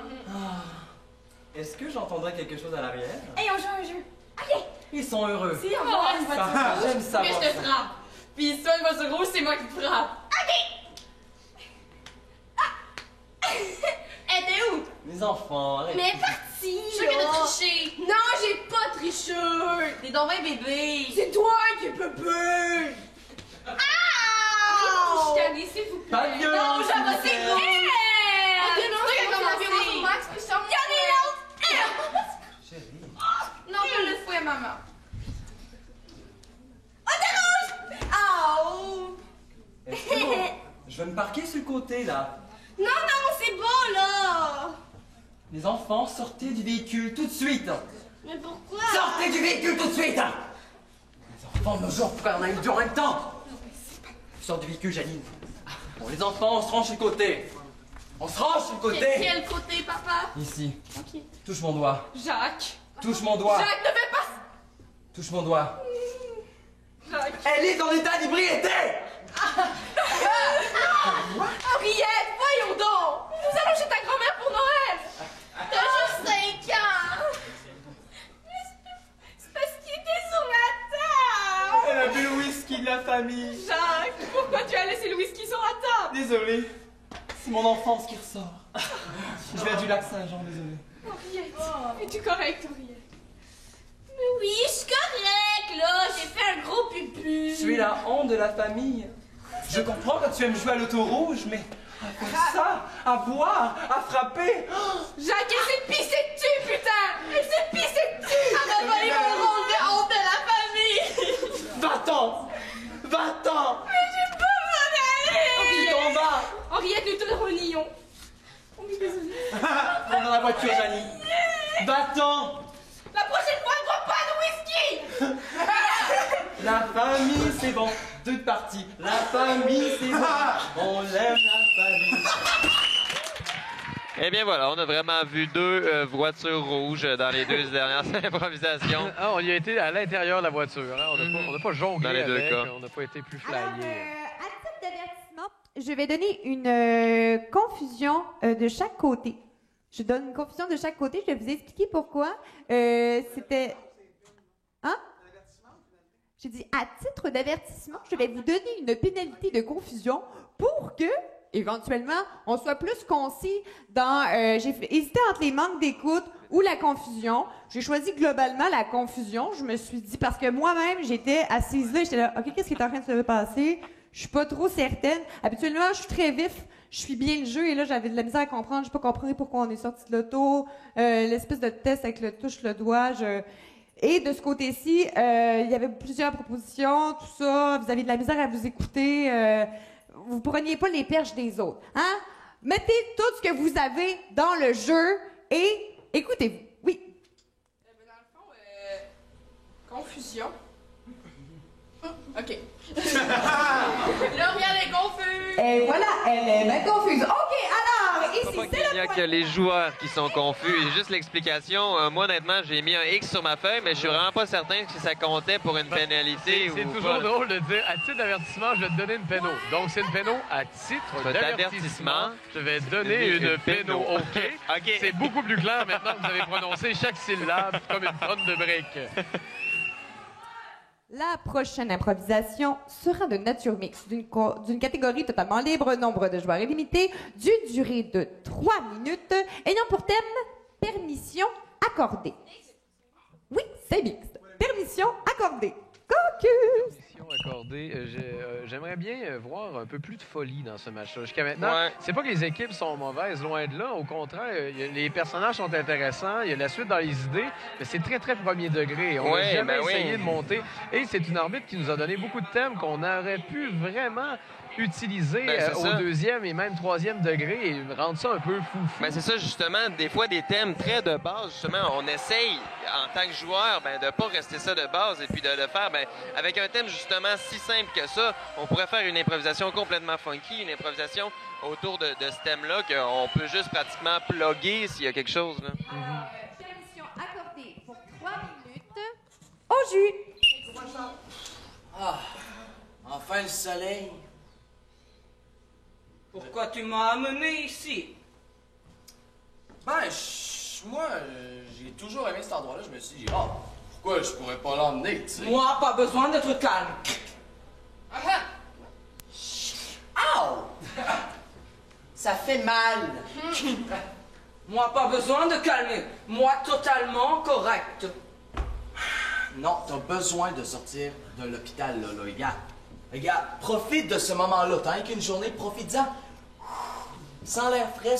Est-ce que j'entendrai quelque chose à l'arrière? Hey, on joue à un jeu. Ok! Ils sont heureux! Si, on va avoir une voiture Ah, rouge. j'aime ça! Mais je te frappe. Puis toi, une voiture rouge, c'est moi qui te frappe. Elle était où? Les enfants, arrêtez! Mais elle est partie! Je suis de tricher. Non, j'ai pas triché! T'es donc bien bébé! C'est toi qui es bébé! Ah! Chicaner, s'il vous plaît. Pas de violence! Non, ça va, c'est s'il vous bon! plaît. Ok, non, c'est comme la violence au max, puis ça... Y'a Chérie! Non, pas le fouet, maman. Oh, t'es rouge! Oh! Est-ce que bon, je vais me parquer sur le côté, là. Non, non, c'est bon, là! Les enfants, sortez du véhicule tout de suite! Mais pourquoi? Sortez du véhicule tout de suite! Les enfants, nos jours, pourquoi on a eu deux en même temps? Sors du véhicule, Janine. Bon, les enfants, on se range sur le côté. On se range sur le côté. Quel côté, papa? Ici. Ok. Touche mon doigt. Jacques. Touche mon doigt. Jacques, ne fais pas... Touche mon doigt. Jacques. Elle est en état d'ébriété! Henriette, voyons donc! Nous allons chez ta grand-mère pour Noël! T'as juste 5 ans! C'est parce qu'il était sur la table! Elle a bu le whisky de la famille. Jacques, pourquoi tu as laissé le whisky sur la table? Désolé. C'est mon enfance qui ressort. Je viens du lac Saint-Jean, désolé. Henriette, es-tu correcte, Henriette? Mais oui, je suis correcte, là! J'ai fait un gros pupu! Je suis la honte de la famille. Je comprends que tu aimes jouer à l'auto rouge, mais à faire ça, à boire, à frapper. Jacques, elle s'est pissée dessus, putain! Elle s'est pissée dessus! Elle m'a volé mon rôle de honte de la famille! Va-t'en! Va-t'en! Mais j'ai pas volé! Tu t'en vas! Henriette, nous te renions. On est désolé. Prends dans la voiture, Janie. Va-t'en! La prochaine fois, ne bois pas de whisky! La famille, c'est bon. Deux parties. La famille, c'est bon. On aime la famille. Eh bien voilà, on a vraiment vu deux voitures rouges dans les deux dernières improvisations. Ah, on y a été à l'intérieur de la voiture. Hein? On n'a pas jonglé Dans les deux avec, cas. on n'a pas été plus flyé. Alors, à titre d'avertissement, je vais donner une confusion de chaque côté. Je donne une confusion de chaque côté. Je vais vous expliquer pourquoi. C'était... Hein? J'ai dit, à titre d'avertissement, je vais vous donner une pénalité de confusion pour que, éventuellement, on soit plus concis dans... j'ai hésité entre les manques d'écoute ou la confusion. J'ai choisi globalement la confusion. Je me suis dit, parce que moi-même, j'étais assise là, j'étais là, OK, qu'est-ce qui est en train de se passer? Je suis pas trop certaine. Habituellement, je suis très vif. je suis bien le jeu et là, j'avais de la misère à comprendre. J'ai pas compris pourquoi on est sorti de l'auto. L'espèce de test avec le touche le doigt. Et de ce côté-ci, il y avait plusieurs propositions, tout ça. Vous avez de la misère à vous écouter. Vous preniez pas les perches des autres. Hein? Mettez tout ce que vous avez dans le jeu et écoutez-vous. Oui. Dans le fond, confusion. OK. Lauriane est confuse. Et voilà, elle est bien confuse. OK, alors, ici, Il c'est n'y a que les joueurs qui sont confus. Juste l'explication. Moi, honnêtement, j'ai mis un X sur ma feuille, mais je suis vraiment pas certain si ça comptait pour une pénalité ou C'est toujours drôle de dire, à titre d'avertissement, je vais te donner une péno. Donc, c'est une péno à titre d'avertissement. Je vais donner une péno. OK? C'est beaucoup plus clair maintenant que vous avez prononcé chaque syllabe comme une tonne de briques. La prochaine improvisation sera de nature mixte, d'une catégorie totalement libre, nombre de joueurs illimité, d'une durée de 3 minutes, ayant pour thème permission accordée. Oui, c'est mixte. Permission accordée. Caucus! Permission accordée. J'aimerais bien voir un peu plus de folie dans ce match-là. Jusqu'à maintenant, c'est pas que les équipes sont mauvaises, loin de là. Au contraire, les personnages sont intéressants, il y a la suite dans les idées, mais c'est très, très premier degré. On n'a jamais essayé de monter. Et c'est une arbitre qui nous a donné beaucoup de thèmes qu'on aurait pu vraiment utiliser au deuxième et même troisième degré et rendre ça un peu fou. C'est ça, justement. Des fois, des thèmes très de base, justement, on essaye, en tant que joueur, de pas rester ça de base et puis de le faire avec un thème, justement, si simple que ça. On pourrait faire une improvisation complètement funky, une improvisation autour de ce thème-là qu'on peut juste pratiquement plugger s'il y a quelque chose. Là. Permission accordée pour 3 minutes. Au jus! Ah, enfin le soleil. Pourquoi tu m'as amené ici? Moi, j'ai toujours aimé cet endroit-là. Je me suis dit, pourquoi je pourrais pas l'emmener, tu sais? Moi, pas besoin d'être calme. Ow! Ça fait mal. Moi, pas besoin de calmer. Moi, totalement correct. Non, t'as besoin de sortir de l'hôpital, là, gars. Regarde, profite de ce moment-là. T'as rien qu'une journée, profite-en. Sans l'air frais,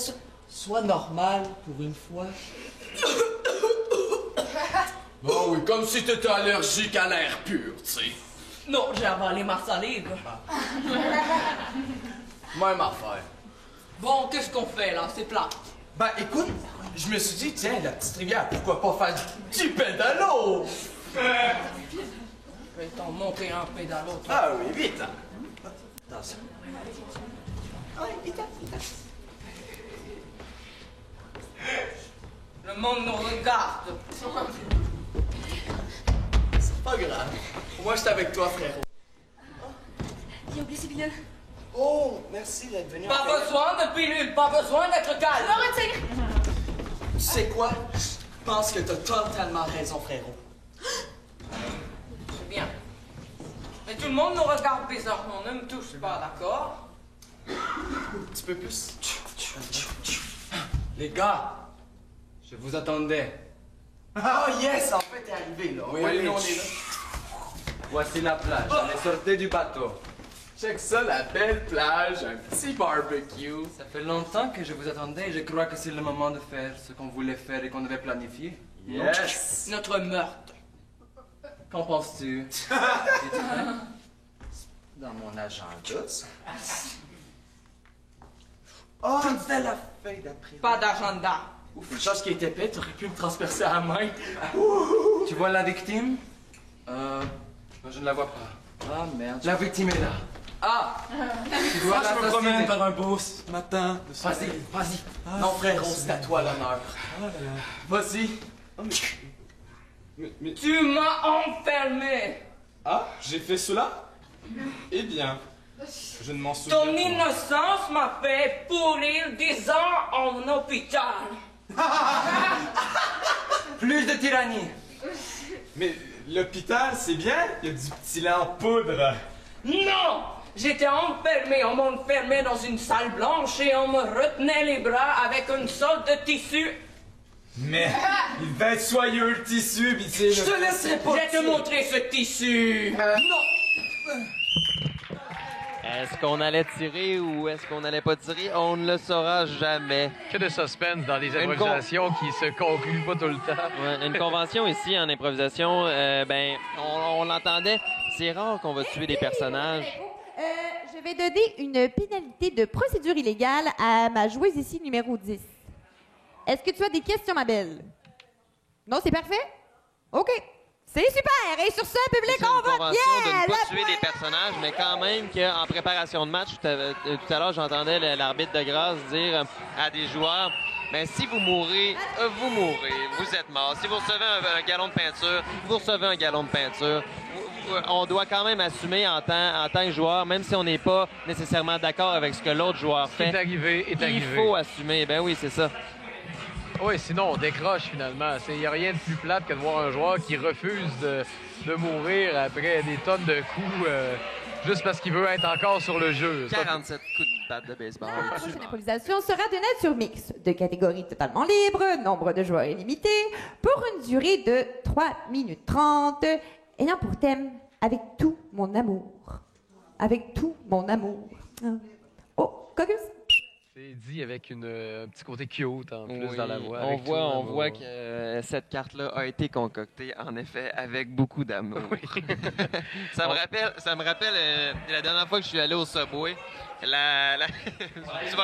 sois normal pour une fois. Oh oui, comme si t'étais allergique à l'air pur, tu sais. Non, j'ai avalé ma salive. Même affaire. Bon, qu'est-ce qu'on fait, là? C'est plat. Écoute, je me suis dit, tiens, la petite rivière, pourquoi pas faire du pédalo? Je vais t'en montrer un pédalo. Ah oui, vite. Attention. Vite. Le monde nous regarde. C'est pas grave. Moi, j'étais avec toi, frérot. Il a oublié ses pilules. Oh, merci d'être venu. Pas besoin de pilules, pas besoin d'être calme. Je me retire. Tu sais quoi? Je pense que t'as totalement raison, frérot. C'est bien. Mais tout le monde nous regarde bizarrement. Ne me touche pas, d'accord? Un petit peu plus. Les gars, je vous attendais. Oh yes, en fait, t'es arrivé, là. Oui, Nous, on est là. Voici la plage. Allez, sortez du bateau. Check ça, la belle plage, un petit barbecue. Ça fait longtemps que je vous attendais et je crois que c'est le moment de faire ce qu'on voulait faire et qu'on avait planifié. Yes! Notre meurtre. Qu'en penses-tu? Dans mon agenda, ça. Oh, tu disais la feuille d'après. Pas d'agenda. Ouf, une chose qui était épais, t'aurais pu me transpercer à la main. Tu vois la victime? Je ne la vois pas. Ah merde. La victime est là. Ah! Tu dois je me l'assassiner. promène par un beau matin. Vas-y. Non, frérot, c'est à toi l'honneur. Vas-y. Tu m'as enfermé. Ah, j'ai fait cela? Eh bien, je ne m'en souviens pas. Ton innocence m'a fait pourrir 10 ans en hôpital. Plus de tyrannie. Mais l'hôpital, c'est bien, il y a du petit lait en poudre. Non! J'étais enfermé, on m'enfermait dans une salle blanche et on me retenait les bras avec une sorte de tissu. Mais il va être soyeux le tissu, pis c'est Je te laisserai pas. Je vais te montrer ce tissu. Non! Est-ce qu'on allait tirer ou est-ce qu'on n'allait pas tirer? On ne le saura jamais. Que de suspense dans les improvisations qui se concluent pas tout le temps. Ouais, une convention ici en improvisation, on l'entendait. C'est rare qu'on va tuer des personnages. Je vais donner une pénalité de procédure illégale à ma joueuse ici, numéro 10. Est-ce que tu as des questions, ma belle? Non, c'est parfait? OK. C'est super! Et sur ce, public, on vote! C'est une convention de ne pas tuer des personnages, mais quand même qu'en préparation de match, tout à l'heure, j'entendais l'arbitre de grâce dire à des joueurs, ben, si vous mourrez, vous mourrez, vous êtes mort. Si vous recevez un gallon de peinture, vous recevez un gallon de peinture. On doit quand même assumer en tant que joueur, même si on n'est pas nécessairement d'accord avec ce que l'autre joueur fait. Il faut assumer. Ben oui, c'est ça. Oui, sinon on décroche finalement. Il n'y a rien de plus plate que de voir un joueur qui refuse de mourir après des tonnes de coups juste parce qu'il veut être encore sur le jeu. 47 coups de batte de baseball. La prochaine improvisation sera de nature mixte, de catégorie totalement libre, nombre de joueurs illimité, pour une durée de 3 minutes 30, ayant pour thème « Avec tout mon amour ». Avec tout mon amour. Oh, Caucus? C'est dit avec un petit côté cute en plus dans la voix. On voit que cette carte-là a été concoctée, en effet, avec beaucoup d'amour. Oui. ça me rappelle la dernière fois que je suis allé au Subway. Tu vas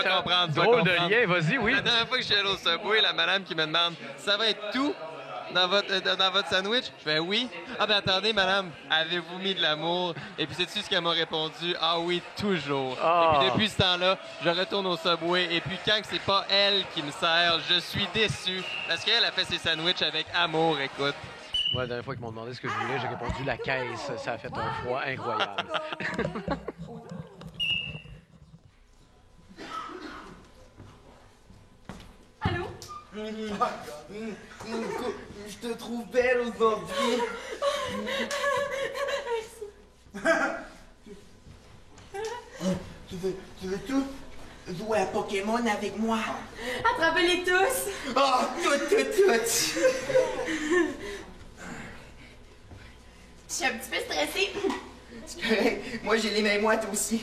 comprendre. Drôle de lien, vas-y, oui. La dernière fois que je suis allé au Subway, la madame qui me demande « Ça va être tout dans votre sandwich? » Je fais « Oui. » « Ah ben attendez, madame, avez-vous mis de l'amour? » Et puis sais-tu ce qu'elle m'a répondu? « Ah oui, toujours. Et puis depuis ce temps-là, je retourne au Subway et puis quand c'est pas elle qui me sert, je suis déçu parce qu'elle a fait ses sandwichs avec amour, écoute. Moi, la dernière fois qu'ils m'ont demandé ce que je voulais, j'ai répondu la caisse. Ça a fait un froid incroyable. Allô? Je te trouve belle aujourd'hui. Tu veux tout jouer à Pokémon avec moi? Attrapez-les tous! Oh, toutes! Je suis un petit peu stressée. C'est correct. Moi, j'ai les mêmes moites aussi.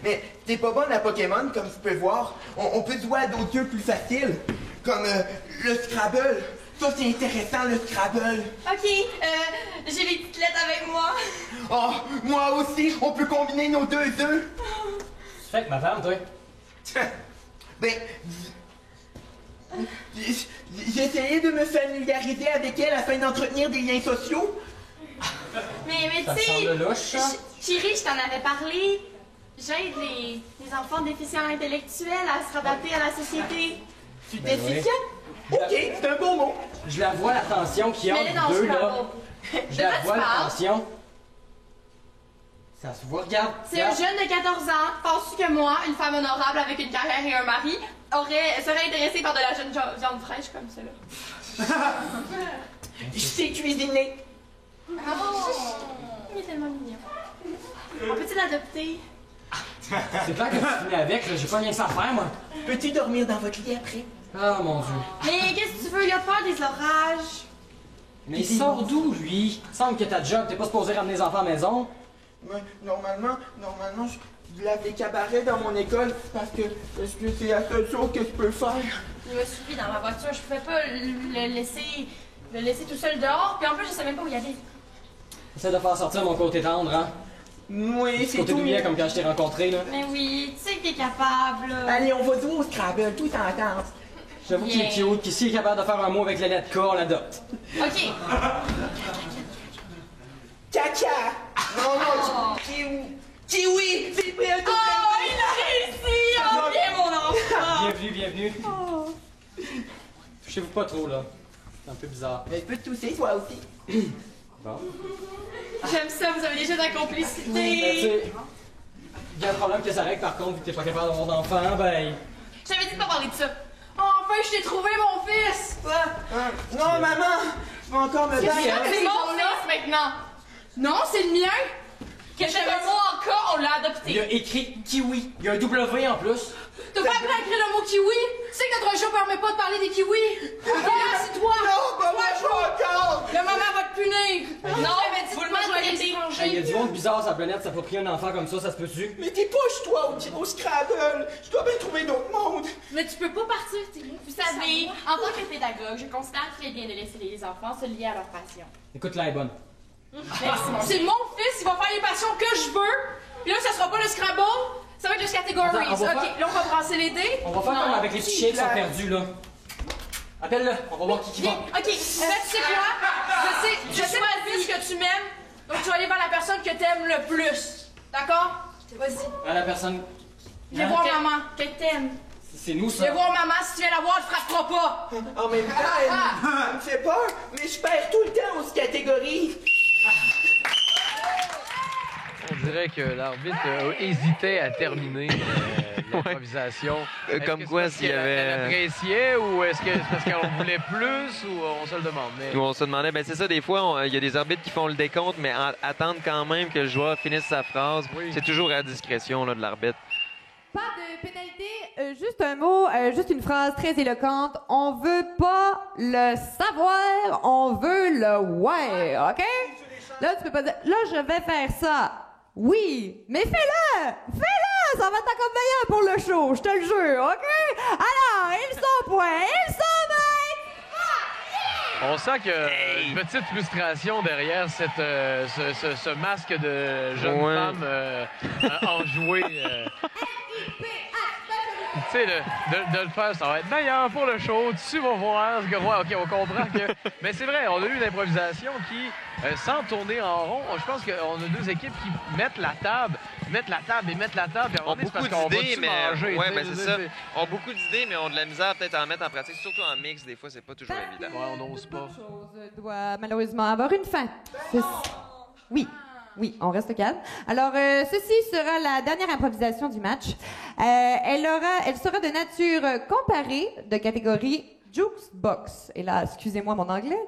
Mais t'es pas bonne à Pokémon, comme tu peux voir. On peut jouer à d'autres jeux plus faciles, comme le Scrabble. Ça, c'est intéressant, le Scrabble. OK, j'ai les petites lettres avec moi. Oh, moi aussi, on peut combiner nos deux œufs. Tu fais avec ma femme, toi? Ben, j'ai essayé de me familiariser avec elle afin d'entretenir des liens sociaux. Mais Ça tu sais, semble louche, ça. Chérie, je t'en avais parlé. J'aide les enfants déficients intellectuels à se radapter à la société. Tu Ben oui. déficient? OK, c'est un bon mot. Je la vois, la tension qui Mets-les entre dans deux, le là. Scrabble. Je De la quoi vois, tu la parles? tension. Ça se voit, regarde. C'est un jeune de 14 ans. Penses-tu que moi, une femme honorable avec une carrière et un mari, serait intéressée par de la jeune viande fraîche comme cela? Je sais cuisiner. Oh, il est tellement mignon. On peut-tu l'adopter? C'est clair que tu finis avec, là. J'ai pas rien que ça à faire, moi. Peux-tu dormir dans votre lit après? Ah, mon Dieu. Mais qu'est-ce que tu veux? Il a peur des orages. Mais il sort d'où, lui? Il semble que ta job, t'es pas supposé ramener les enfants à la maison. Ouais, normalement, je lave les cabarets dans mon école parce que c'est la seule chose que je peux faire. Il m'a suivi dans ma voiture. Je pouvais pas le laisser tout seul dehors. Puis en plus, je sais même pas où il allait. Essaie de faire sortir mon côté tendre, hein? Oui, c'est côté tout. douillet comme quand je t'ai rencontré, là. Mais oui, tu sais que t'es capable, là. Allez, on va jouer au Scrabble, tout en danse. J'avoue qu'il est cute, qu'il s'il est capable de faire un mot avec la lettre K, on l'adopte. OK. Caca! Non, kiwi! C'est pris un tout Oh, il a réussi! Oh, bien, mon enfant! Bienvenue. Touchez-vous pas trop, là. C'est un peu bizarre. Mais je peux te tousser, toi aussi. Bon. J'aime ça, vous avez des jeux de complicité. Mais tu sais, il y a un problème que ça règle, par contre, vu que t'es pas capable d'avoir d'enfant, ben... Je t'avais dit de pas parler de ça. Enfin, je t'ai trouvé, mon fils! Non, maman! Tu vas encore me C'est battre. mon fils, maintenant! Non, c'est le mien! Que j'avais un mot encore, on l'a adopté. Il a écrit kiwi. Il y a un W en plus. T'as pas appris à écrire le mot kiwi? Tu sais que notre show permet pas de parler des kiwis? Ok, c'est toi! Non, pas moi, je veux encore! Le maman va te punir! Non, vous le sa planète s'approprie un enfant comme ça se peut-tu? Mais dépêche-toi au Scrabble! Je dois bien trouver d'autres mondes! Mais tu peux pas partir, Théo. Vous savez, en tant que pédagogue, je considère qu'il est bien de laisser les enfants se lier à leur passion. Écoute, là, elle est bonne. C'est mon fils, il va faire les passions que je veux. Puis là, ça sera pas le Scrabble, ça va être le Categories. Attends, OK, là, on va brasser les dés. On va faire comme avec les petits chiens qui sont perdus, là. Appelle-le, on va voir qui va. OK, là, tu sais quoi? Je sais ma fils que tu m'aimes, donc tu vas aller vers la personne que t'aimes le plus. D'accord? Vas-y. La personne... Viens voir maman, que t'aimes. C'est nous, ça. Viens voir maman, si tu viens la voir, elle te frappera pas. En même temps, elle me fait peur, mais je perds tout le temps aux catégories. On dirait que l'arbitre hésitait à terminer l'improvisation. Comme quoi, s'il y avait... Elle appréciait ou est-ce que c'est parce qu'on voulait plus ou on se le demande? Ou on se demandait, ben c'est ça, des fois, il y a des arbitres qui font le décompte, mais attendent quand même que le joueur finisse sa phrase. Oui. C'est toujours à discrétion là, de l'arbitre. Pas de pénalité, juste un mot, juste une phrase très éloquente. On veut pas le savoir, on veut le voir, OK? Là, tu peux pas dire, là, je vais faire ça. Oui, mais fais-le! Fais-le! Ça va être encore meilleur pour le show, je te le jure, OK? Alors, ils sont points, ils sont maîtres! On sent qu'il y a une petite frustration derrière ce masque de jeune femme enjouée. Tu sais, de le faire, ça va être meilleur pour le show. Tu vas voir ce que... Ouais, OK, on comprend que... Mais c'est vrai, on a eu une improvisation qui, sans tourner en rond, je pense qu'on a deux équipes qui mettent la table, puis ont beaucoup d'idées, mais... manger. Ouais, ben c'est ça. Ont beaucoup d'idées, mais ont de la misère peut-être à en mettre en pratique. Surtout en mix, des fois, c'est pas toujours évident. Ouais, on n'ose pas. Doit malheureusement avoir une fin. Oui, on reste calme. Alors, ceci sera la dernière improvisation du match. Elle sera de nature comparée, de catégorie jukebox. Et là, excusez-moi mon anglais.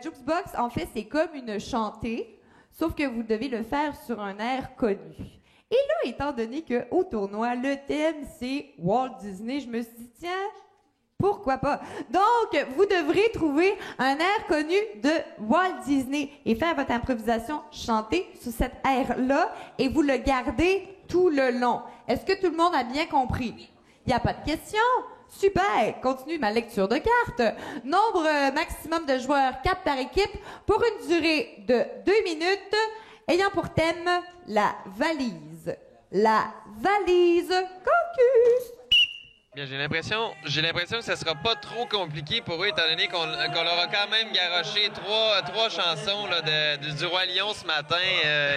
Jukebox, en fait, c'est comme une chantée, sauf que vous devez le faire sur un air connu. Et là, étant donné qu'au tournoi, le thème, c'est Walt Disney, je me suis dit, tiens, pourquoi pas? Donc, vous devrez trouver un air connu de Walt Disney et faire votre improvisation chantée sous cet air-là et vous le gardez tout le long. Est-ce que tout le monde a bien compris? Il n'y a pas de questions? Super! Continue ma lecture de cartes. Nombre maximum de joueurs 4 par équipe pour une durée de 2 minutes ayant pour thème la valise. La valise caucus. Bien, j'ai l'impression que ça sera pas trop compliqué pour eux, étant donné qu'on leur a quand même garoché trois chansons là, du Roi Lion ce matin.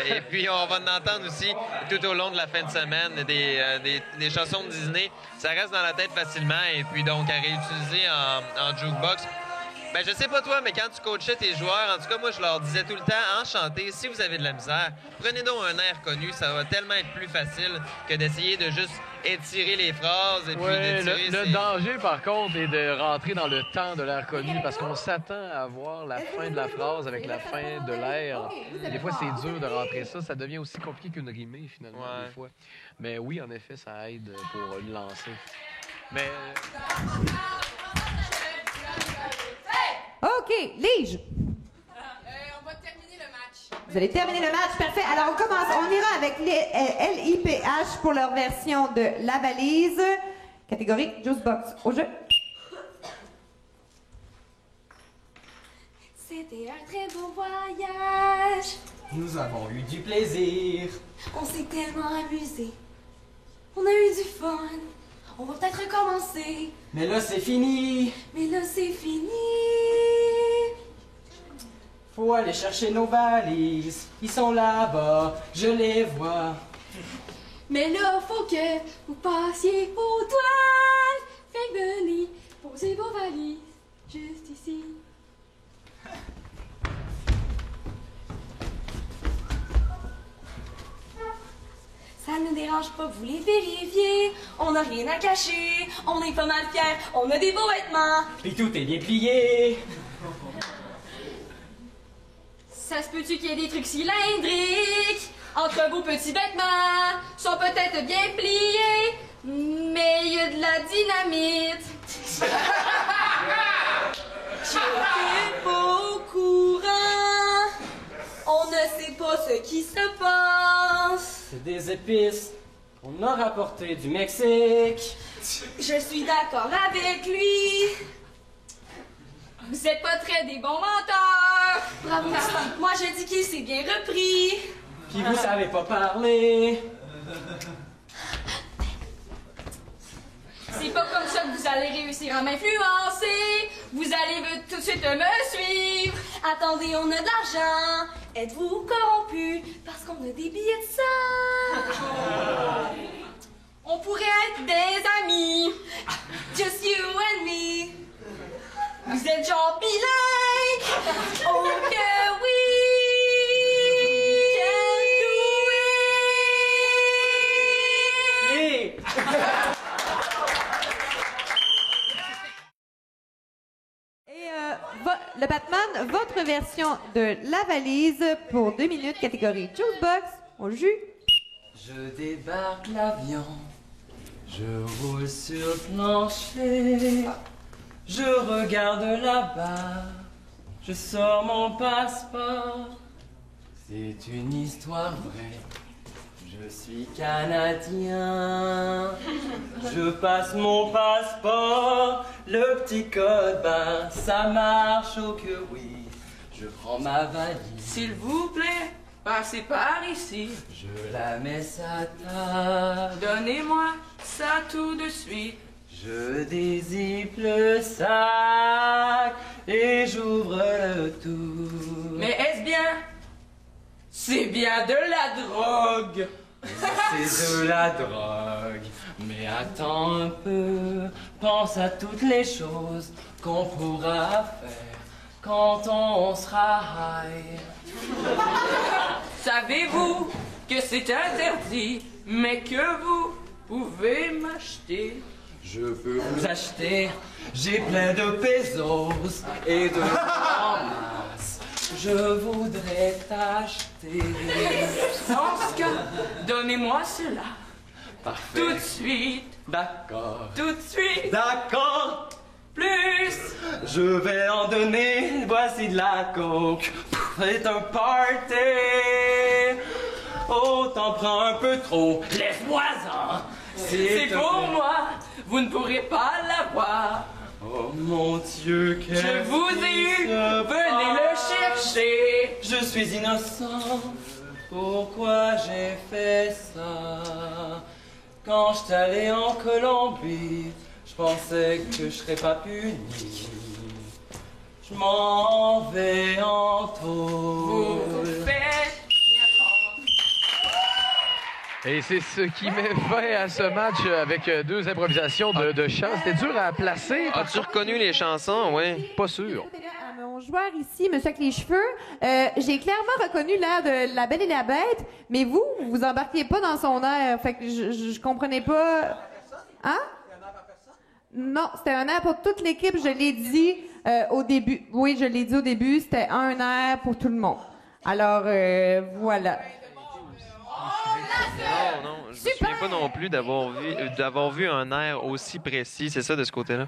Et puis, on va en entendre aussi tout au long de la fin de semaine des chansons de Disney. Ça reste dans la tête facilement. Et puis, donc, à réutiliser en jukebox. Ben, je sais pas toi, mais quand tu coachais tes joueurs, en tout cas, moi, je leur disais tout le temps, enchanté, si vous avez de la misère, prenez donc un air connu, ça va tellement être plus facile que d'essayer de juste étirer les phrases et puis d'étirer... Le danger, par contre, est de rentrer dans le temps de l'air connu parce qu'on s'attend à voir la fin de la phrase avec la fin de l'air. Des fois, c'est dur de rentrer ça. Ça devient aussi compliqué qu'une rimée, finalement, des fois. Mais oui, en effet, ça aide pour le lancer. Mais... OK, Lige. On va terminer le match. Vous allez terminer le match, parfait. Alors, on commence. On ira avec les LIPH pour leur version de la valise. Catégorie Juicebox. Au jeu. C'était un très beau voyage. Nous avons eu du plaisir. On s'est tellement amusés. On a eu du fun. On va peut-être recommencer. Mais là, c'est fini. Mais là, c'est fini. Faut aller chercher nos valises. Ils sont là-bas. Je les vois. Mais là, faut que vous passiez aux douanes. Fait que venez, posez vos valises juste ici. Ça ne dérange pas que vous les vérifiez. On n'a rien à cacher. On est pas mal fiers. On a des beaux vêtements. Puis tout est bien plié. Ça se peut-tu qu'il y ait des trucs cylindriques entre vos petits vêtements? Sont peut-être bien pliés, mais il y a de la dynamite. J'étais pas au courant. On ne sait pas ce qui se passe. C'est des épices qu'on a rapportées du Mexique. Je suis d'accord avec lui. Vous êtes pas très des bons menteurs. Bravo, Steve. Moi, je dis qu'il s'est bien repris. Puis vous savez pas parler. C'est pas comme ça que vous allez réussir à m'influencer. Vous allez tout de suite me suivre. Attendez, on a de l'argent. Êtes-vous corrompu parce qu'on a des billets de sang? On pourrait être des amis. Just you and me. Vous êtes genre bilingue. Oh que oui. Hey! Le Batman, votre version de la valise pour 2 minutes, catégorie Juicebox. On joue. Je débarque l'avion, je roule sur le plancher, je regarde là-bas, je sors mon passeport. C'est une histoire vraie, je suis Canadien. Je passe mon passeport, le petit code barre, ça marche, oh que oui. Je prends ma valise. S'il vous plaît, passez par ici. Je la mets à table. Donnez-moi ça tout de suite. Je dézippe le sac et j'ouvre le tout. Mais est-ce bien? C'est bien de la drogue. C'est de la drogue. Mais attends un peu, pense à toutes les choses qu'on pourra faire quand on sera high. Savez-vous que c'est interdit, mais que vous pouvez m'acheter? Je peux vous acheter, j'ai plein de pesos et de en masse. Je voudrais t'acheter. En ce cas, donnez-moi cela. Parfait. Tout de suite. D'accord. Tout de suite. D'accord. Plus. Je vais en donner, voici de la coke. C'est un party. Oh, t'en prends un peu trop. Laisse-moi-en. C'est pour moi. Vous ne pourrez pas l'avoir. Oh mon Dieu, quel Je vous ai eu. Venez le chercher. Je suis innocent. Pourquoi j'ai fait ça? Quand j'étais allé en Colombie, je pensais que je serais pas puni. Je m'en vais en taule. Vous faites bien prendre. Et c'est ce qui met fin à ce match avec 2 improvisations de chant. C'était dur à placer. As-tu reconnu les chansons, oui? Pas sûr. Mon joueur ici, monsieur avec les cheveux, j'ai clairement reconnu l'air de La Belle et la Bête, mais vous embarquiez pas dans son air, fait que je comprenais pas. Hein? Non, c'était un air pour toute l'équipe, je l'ai dit au début. Oui, je l'ai dit au début, c'était un air pour tout le monde. Alors, voilà. Non, je me souviens pas non plus d'avoir vu un air aussi précis, c'est ça, de ce côté-là?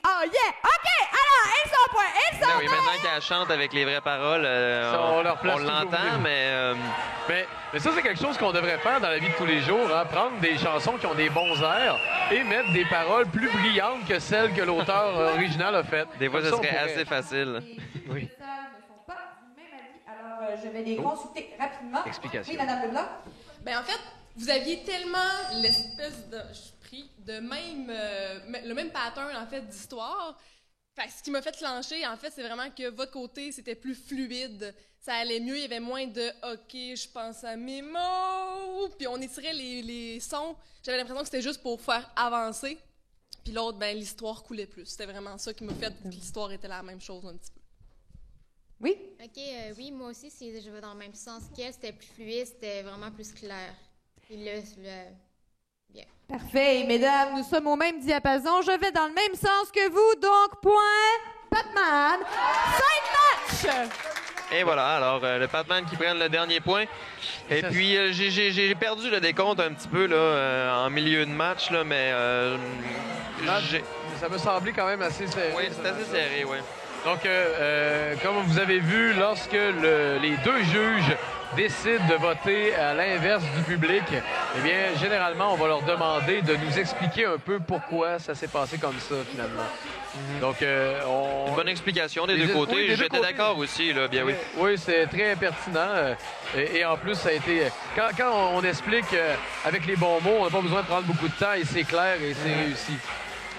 Oh yeah! OK! Alors, ils sont point! Ils sont Oui, maintenant qu'elle chante avec les vraies paroles, on l'entend, mais... Mais ça, c'est quelque chose qu'on devrait faire dans la vie de tous les jours, hein? Prendre des chansons qui ont des bons airs et mettre des paroles plus brillantes que celles que l'auteur original a faites. Des fois, Comme ça ça, serait on pourrait- assez facile. Oui. Alors, je vais les consulter rapidement. Explication. Oui, Madame Leblanc? Ben en fait, vous aviez tellement l'espèce de de même le même pattern en fait d'histoire. Fait que ce qui m'a fait clencher en fait, c'est vraiment que votre côté c'était plus fluide, ça allait mieux, il y avait moins de OK, je pense à mes mots, puis on étirait les sons. J'avais l'impression que c'était juste pour faire avancer. Puis l'autre ben l'histoire coulait plus. C'était vraiment ça qui m'a fait que l'histoire était la même chose un petit peu. Oui. OK, oui, moi aussi, je vais dans le même sens qu'elle. C'était plus fluide, c'était vraiment plus clair. Et bien. Parfait. Mesdames, nous sommes au même diapason. Je vais dans le même sens que vous, donc point Batman. Fin de match! Et voilà, alors le Batman qui prenne le dernier point. Et puis j'ai perdu le décompte un petit peu là, en milieu de match, là, mais ça me semblait quand même assez serré. Oui, c'est assez serré, oui. Donc, comme vous avez vu, lorsque les deux juges décident de voter à l'inverse du public, eh bien, généralement, on va leur demander de nous expliquer un peu pourquoi ça s'est passé comme ça, finalement. Donc, Une bonne explication des deux côtés. Oui, J'étais d'accord aussi, là, bien oui. Oui, c'est très pertinent. Et en plus, ça a été... Quand on explique avec les bons mots, on n'a pas besoin de prendre beaucoup de temps et c'est clair et c'est réussi.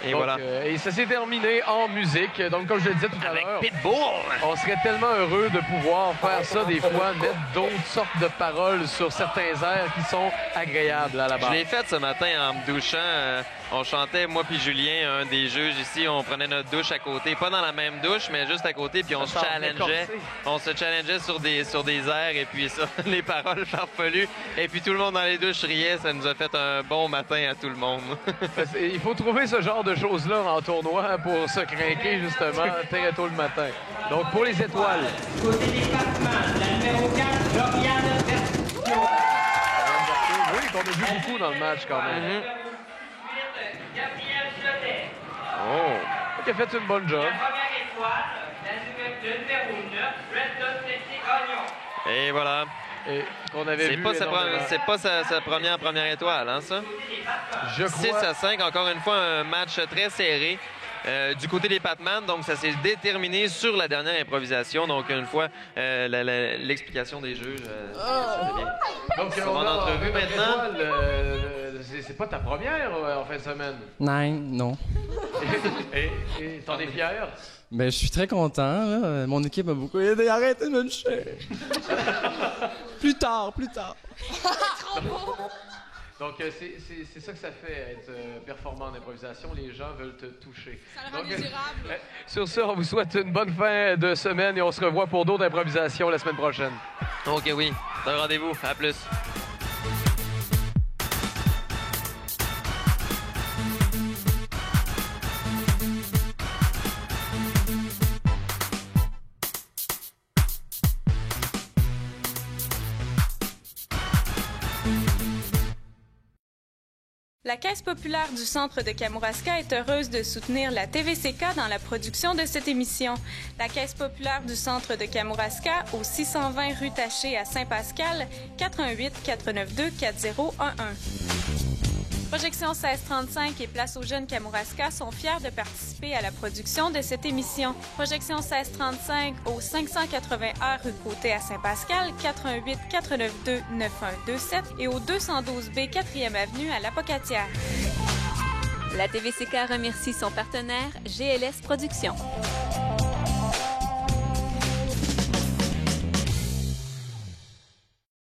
Et donc, voilà. Et ça s'est terminé en musique. Donc, comme je le disais tout à l'heure, Pitbull! On serait tellement heureux de pouvoir faire ça des fois, mettre d'autres sortes de paroles sur certains airs qui sont agréables à la base. Je l'ai fait ce matin en me douchant. On chantait, moi puis Julien, un des juges ici, on prenait notre douche à côté. Pas dans la même douche, mais juste à côté, puis on se challengeait. On se challengeait sur des airs et puis ça, les paroles farfelues. Et puis tout le monde dans les douches riait. Ça nous a fait un bon matin à tout le monde. Il faut trouver ce genre de choses-là en tournoi pour se craquer, justement, très tôt le matin. Donc, pour les étoiles. Côté des Batman, la numéro 4, Lauriane Vertuo. Oui, qu'on a vu beaucoup dans le match, quand même. Oh! Qui a fait une bonne job. Et voilà. Et qu'on avait vu c'est pas sa première étoile, hein, ça? Je crois... 6-5, encore une fois, un match très serré. Du côté des Patman, donc ça s'est déterminé sur la dernière improvisation. Donc, une fois, l'explication des juges. Donc, on va en entrevue maintenant. C'est pas ta première en fin de semaine? Non. Et t'en es fier? Ben, je suis très content. Là. Mon équipe m'a beaucoup aidé. Arrêtez de me toucher. Plus tard. Donc, c'est ça que ça fait, être performant en improvisation. Les gens veulent te toucher. Ça le rend désirable. Sur ce, on vous souhaite une bonne fin de semaine et on se revoit pour d'autres improvisations la semaine prochaine. OK, oui. C'est un rendez-vous. À plus. La Caisse populaire du centre de Kamouraska est heureuse de soutenir la TVCK dans la production de cette émission. La Caisse populaire du centre de Kamouraska, au 620 rue Taché à Saint-Pascal, 418-492-4011. Projection 1635 et Place aux jeunes Kamouraska sont fiers de participer à la production de cette émission. Projection 1635 au 580A rue Côté à Saint-Pascal, 418-492-9127 et au 212B 4e avenue à l'Apocatière. La TVCK remercie son partenaire GLS Productions.